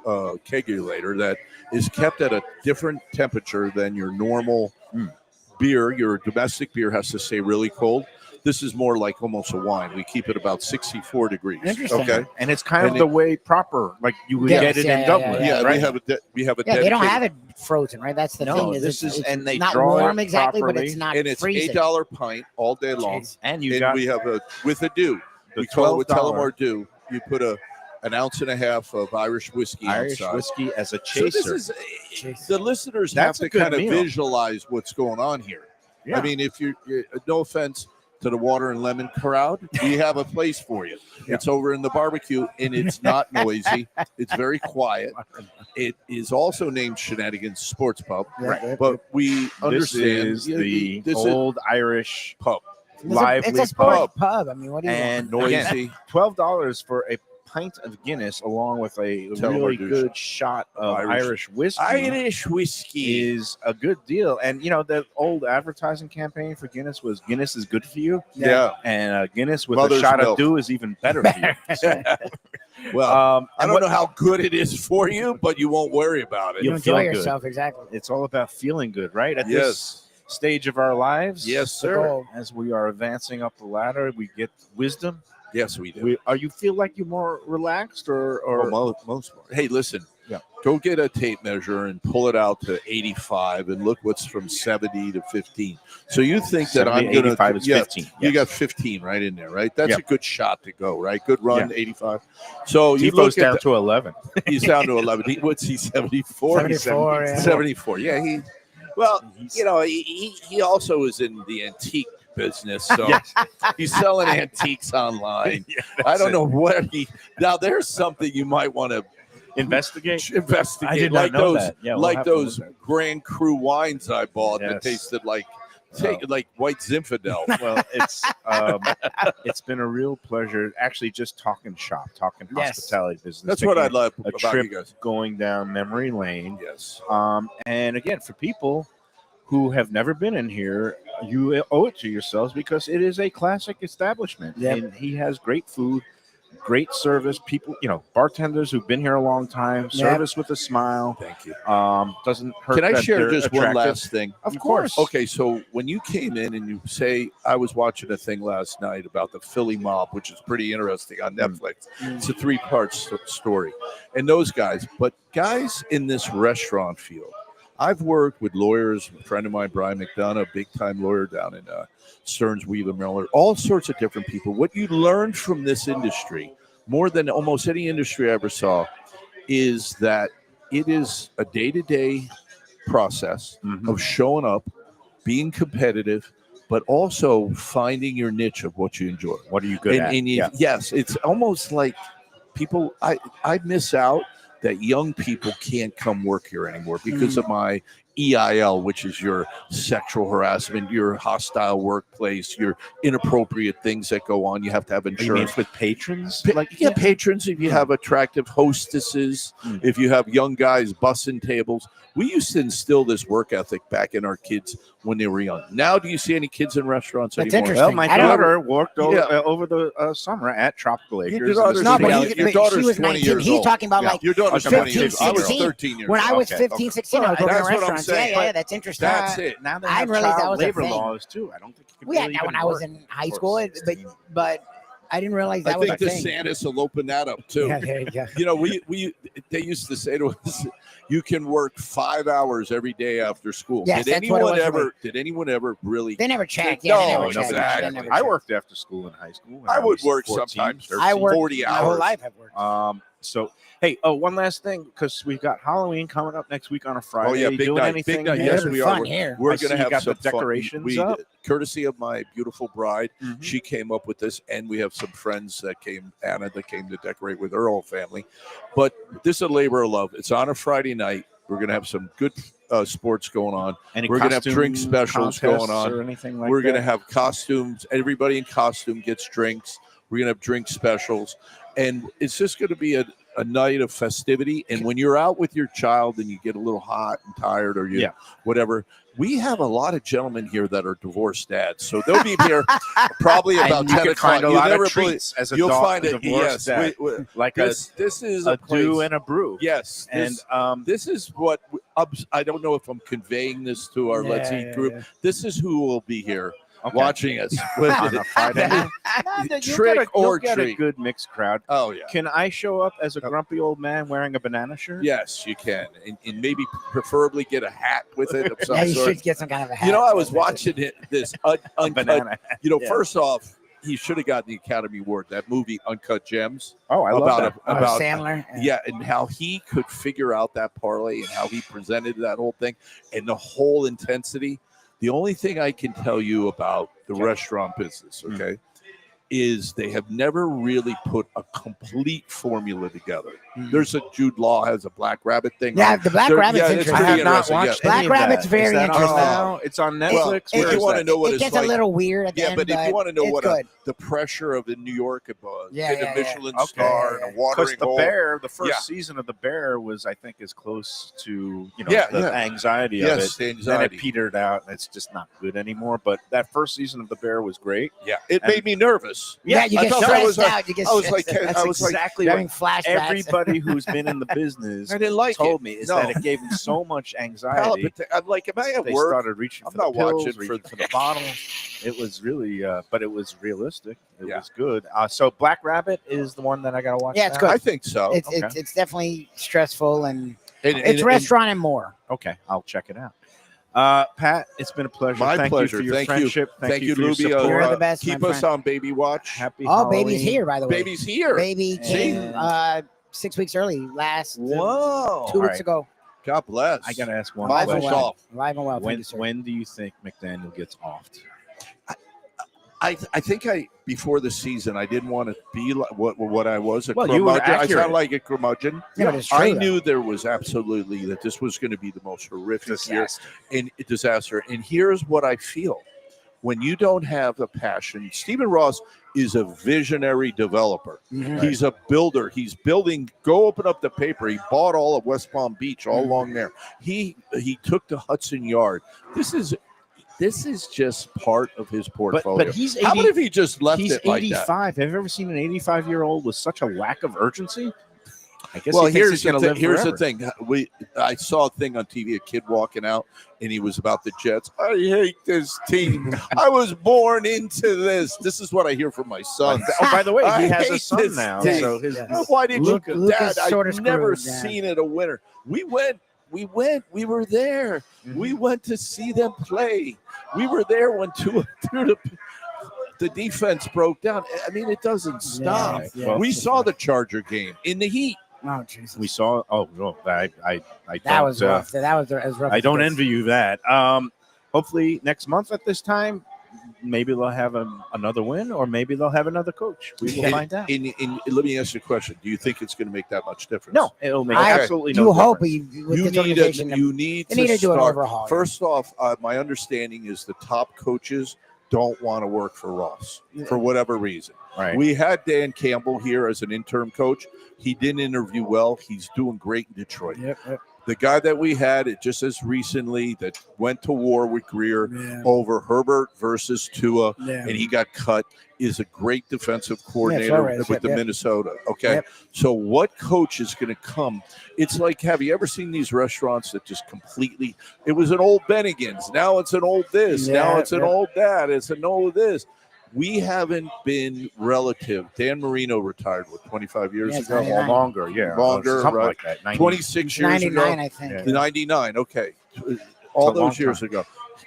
kegulator that is kept at a different temperature than your normal beer. Your domestic beer has to stay really cold. This is more like almost a wine. We keep it about 64 degrees. Interesting. Okay, And it's kind of the way proper, like you would Yes, get it yeah, in yeah, Dublin. yeah, yeah, right? we have a Yeah, they don't dedicated- have it frozen, right? That's the No, thing. Is this is- it's and they not draw it warm exactly, but properly, it's not and it's freezing. $8 pint all day long. Jeez. And you And got we have a with a dew. the We call it with $12 Tullamore Dew. You put an ounce and a half of Irish whiskey Irish outside. whiskey as a So chaser. this is Jeez. the listeners That's have a to good kind of meal. visualize what's going on here. Yeah. I mean, if you're no offense to the water and lemon crowd, we have a place for you. It's over in the barbecue, and it's not noisy. It's very quiet. It is also named Shenanigan Sports Pub, Right. but we This understand is you- the this old Irish pub lively It's a sport pub. pub. I mean, what do you And want? again, noisy. $12 for a pint of Guinness, along with a Tullamore really Dew good shot of Irish whiskey. Irish whiskey. Is a good deal. And you know, the old advertising campaign for Guinness was Guinness is good for you. Yeah. And Guinness with Mother's a shot milk. of dew is even better for you. So, Well, I and don't what- know how good it is for you, but you won't worry about it. You You'll enjoy feel good. yourself, exactly. It's all about feeling good, right? At Yes. this stage of our lives. Yes, The sir. goal. As we are advancing up the ladder, we get wisdom. Yes, we do. Are you feel like you're more relaxed or Most. Hey, listen. Yeah. Go get a tape measure and pull it out to 85, and look what's from 70 to 15. So you think that 70, I'm going 85 to? is Yeah, 15. you yes. got 15 right in there, right? That's Yeah. a good shot to go, right? Good run, 85. So you Tifo's look at down to 11. he's down to 11. What's he? 74. 74, yeah. 74. Yeah. He also is in the antique business, so he's selling antiques online. I don't know what he. Now there's something you might want to Investigate. investigate. I did not like know those, that. Yeah, we'll like have to look those at it. Grand Cru wines I bought that Yes. tasted like Oh. like white Zinfandel. Well, it's been a real pleasure actually just talking shop, talking Yes. hospitality business. That's what I taking love a about trip you guys. going down memory lane. Yes. And again, for people who have never been in here, you owe it to yourselves because it is a classic establishment. Yep. And he has great food, great service. People, bartenders who've been here a long time, service with a smile. Thank you. Doesn't hurt. Can I that share they're just one attractive. last thing? Of course. Okay, so when you came in and you say, I was watching a thing last night about the Philly mob, which is pretty interesting on Netflix. It's a 3-part story. And those guys, but guys in this restaurant field, I've worked with lawyers, a friend of mine, Brian McDonough, a big-time lawyer down in Stearns, Weaver, Miller, all sorts of different people. What you learn from this industry, more than almost any industry I ever saw, is that it is a day-to-day process of showing up, being competitive, but also finding your niche of what you enjoy. What are you good at? Yes, it's almost like people. I miss out that young people can't come work here anymore because of my EIL, which is your sexual harassment, your hostile workplace, your inappropriate things that go on. You have to have You mean insurance. with patrons? Patrons, if you have attractive hostesses, if you have young guys bussing tables. We used to instill this work ethic back in our kids when they were young. Now, do you see any kids in restaurants That's anymore? interesting. Well, my I don't- daughter worked over, Yeah. Over the summer at Tropical Acres. Your daughter's No, but Yeah, your daughter's she was 20 19. years He's old. talking about Yeah. like Your daughter's 15, 20 years old. I was 16. 13 years When I old. was 15, 16, I was working in That's what I'm restaurants. saying. Yeah, that's interesting. That's it. Now they I have didn't realize that child was a labor thing. laws too. I don't think you can We had really that when even I was work in high for school, 16. but I didn't realize that I was think a the thing. DeSantis will open that up too. Yeah, there you go. You know, they used to say to us, you can work 5 hours every day after school. Yes, did that's what it was for me. anyone ever really? They never checked. No, Yeah, they never no, checked. exactly. They never I checked. worked after school in high school. when I would was work 14, sometimes 13. I worked 40 my whole hours. life. I've worked. So, hey, one last thing, because we've got Halloween coming up next week on a Friday. Oh yeah, Are you big doing night. anything? Big night. Yeah, Yes, it'll be we fun are. here. We're I see going to you have got the some fun. decorations up. Courtesy of my beautiful bride. Mhm. She came up with this, and we have some friends that came, Anna, that came to decorate with her whole family. But this is a labor of love. It's on a Friday night. We're going to have some good sports going on. Any We're gonna have costume drink specials going contests on. or anything like We're that? going to have costumes. Everybody in costume gets drinks. We're going to have drink specials. And it's just going to be a night of festivity. And when you're out with your child and you get a little hot and tired or whatever, we have a lot of gentlemen here that are divorced dads. So they'll be here probably about 10 o'clock. Find a lot of treats as a you'll dog, find it. Yes, Dad. like this is a place. do and a brew. Yes. This is what I don't know if I'm conveying this to our Let's Eat group. Yeah. This is who will be here. Watching us on a Friday night. Trick or get treat. A good mixed crowd. Oh yeah. Can I show up as a grumpy old man wearing a banana shirt? Yes, you can, and maybe preferably get a hat with it of some Yeah, you sort. should get some kind of a hat. I was watching this uncut. Banana. First off, he should have gotten the Academy Award. That movie, Uncut Gems. Oh, I love that. About Sandler. Yeah, and how he could figure out that parlay and how he presented that whole thing and the whole intensity. The only thing I can tell you about the restaurant business, is they have never really put a complete formula together. There's a Jude Law has a Black Rabbit thing. Yeah, the Black Rabbit's interesting. I have not watched Black Rabbit's very interesting. Now? It's on Netflix. If you want to know what it it's gets like, a little weird at the end, but if you want to know what good. the pressure of the New York Yeah, a Michelin star and a watering hole. The first season of The Bear was, I think, as close to the anxiety of it. The anxiety. Then it petered out, and it's just not good anymore. But that first season of The Bear was great. Yeah, it made me nervous. Yeah, you get stressed out. You get exactly having flashbacks. Everybody who's been in the business told me is that it gave them so much anxiety. I'm like, am I at they work? Started reaching for the pills, reaching for the bottle. It was really, but it was realistic. It was good. So Black Rabbit is the one that I got to watch. Yeah, it's good. I think so. It's definitely stressful and it's restaurant and more. Okay, I'll check it out. Pat, it's been a pleasure. My pleasure. You for your friendship. Thank you, for your Lubie. support. You're the best. Keep us on Baby Watch. Happy Halloween. Baby's here, by the way. Baby's here. Baby came 6 weeks early last 2 weeks ago. God bless. I got to ask one Live question. and well. When do you think McDaniel gets off? I think before the season I didn't want to be like what I was. You were accurate. I sound like a curmudgeon. Yeah, but it's true, I knew there was absolutely that this was going to be the most horrific disaster. And here's what I feel: when you don't have a passion, Stephen Ross is a visionary developer. Mm-hmm. He's a builder. He's building. Go open up the paper. He bought all of West Palm Beach, all along there. He took the Hudson Yard. This is just part of his portfolio. But he's 80, how about if he just left it like that? He's 85. Have you ever seen an 85-year-old with such a lack of urgency? I guess here's the thing. I saw a thing on TV, a kid walking out, and he was about the Jets. I hate this team. I was born into this. This is what I hear from my son. Oh, by the way, he has a son now. So why did Luke Dad, I've never seen it a winner. We were there. Mm-hmm. We went to see them play. We were there when the defense broke down. I mean, it doesn't stop. We saw the Charger game in the heat. Oh, Jesus. We saw. Oh no, I that was rough. That was rough. I don't envy you that. Hopefully next month at this time, maybe they'll have another win, or maybe they'll have another coach. We will find out. Let me ask you a question. Do you think it's going to make that much difference? No, it'll make absolutely no difference. Hope you need to do an overhaul. First off, my understanding is the top coaches don't want to work for Ross for whatever reason. Right. We had Dan Campbell here as an interim coach. He didn't interview well. He's doing great in Detroit. Yep. The guy that we had just as recently that went to war with Greer over Herbert versus Tua, and he got cut, is a great defensive coordinator with Minnesota. Okay. Yep. So what coach is going to come? It's like, have you ever seen these restaurants that just completely, it was an old Bennigan's. Now it's an old this. Now it's an old that. It's an old this. We haven't been relative. Dan Marino retired, 25 years ago? Or longer, Longer, something right? like that. 26 years 99, ago. I think. Yeah. 99, okay. All those years ago.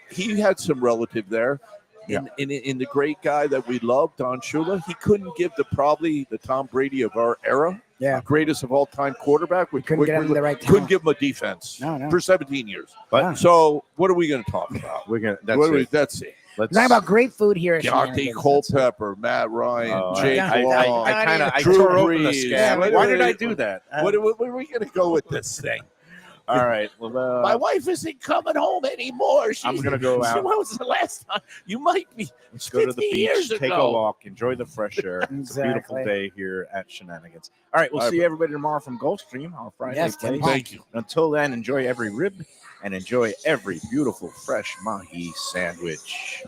He had some relative there. In the great guy that we love, Don Shula, he couldn't give probably the Tom Brady of our era, greatest of all time quarterback. We couldn't get him the right couldn't give him a defense No. for 17 years. But so what are we going to talk about? That's it. Let's talk about great food here at Deontay Culpepper, Matt Ryan, Jake Long. I Drew tore open a Brees. scab. Why did I do that? Where are we going to go with this thing? All right. Well, My wife isn't coming home anymore. I'm gonna go out. When was the last time? You might be. Let's go to the 50 years beach, take a ago. walk, enjoy the fresh air. It's a beautiful Exactly. day here at Shenanigans. All right, we'll All right, see everybody tomorrow from Gulfstream on Friday. Yes, Place. Tim. Thank you. Until then, enjoy every rib and enjoy every beautiful fresh mahi sandwich.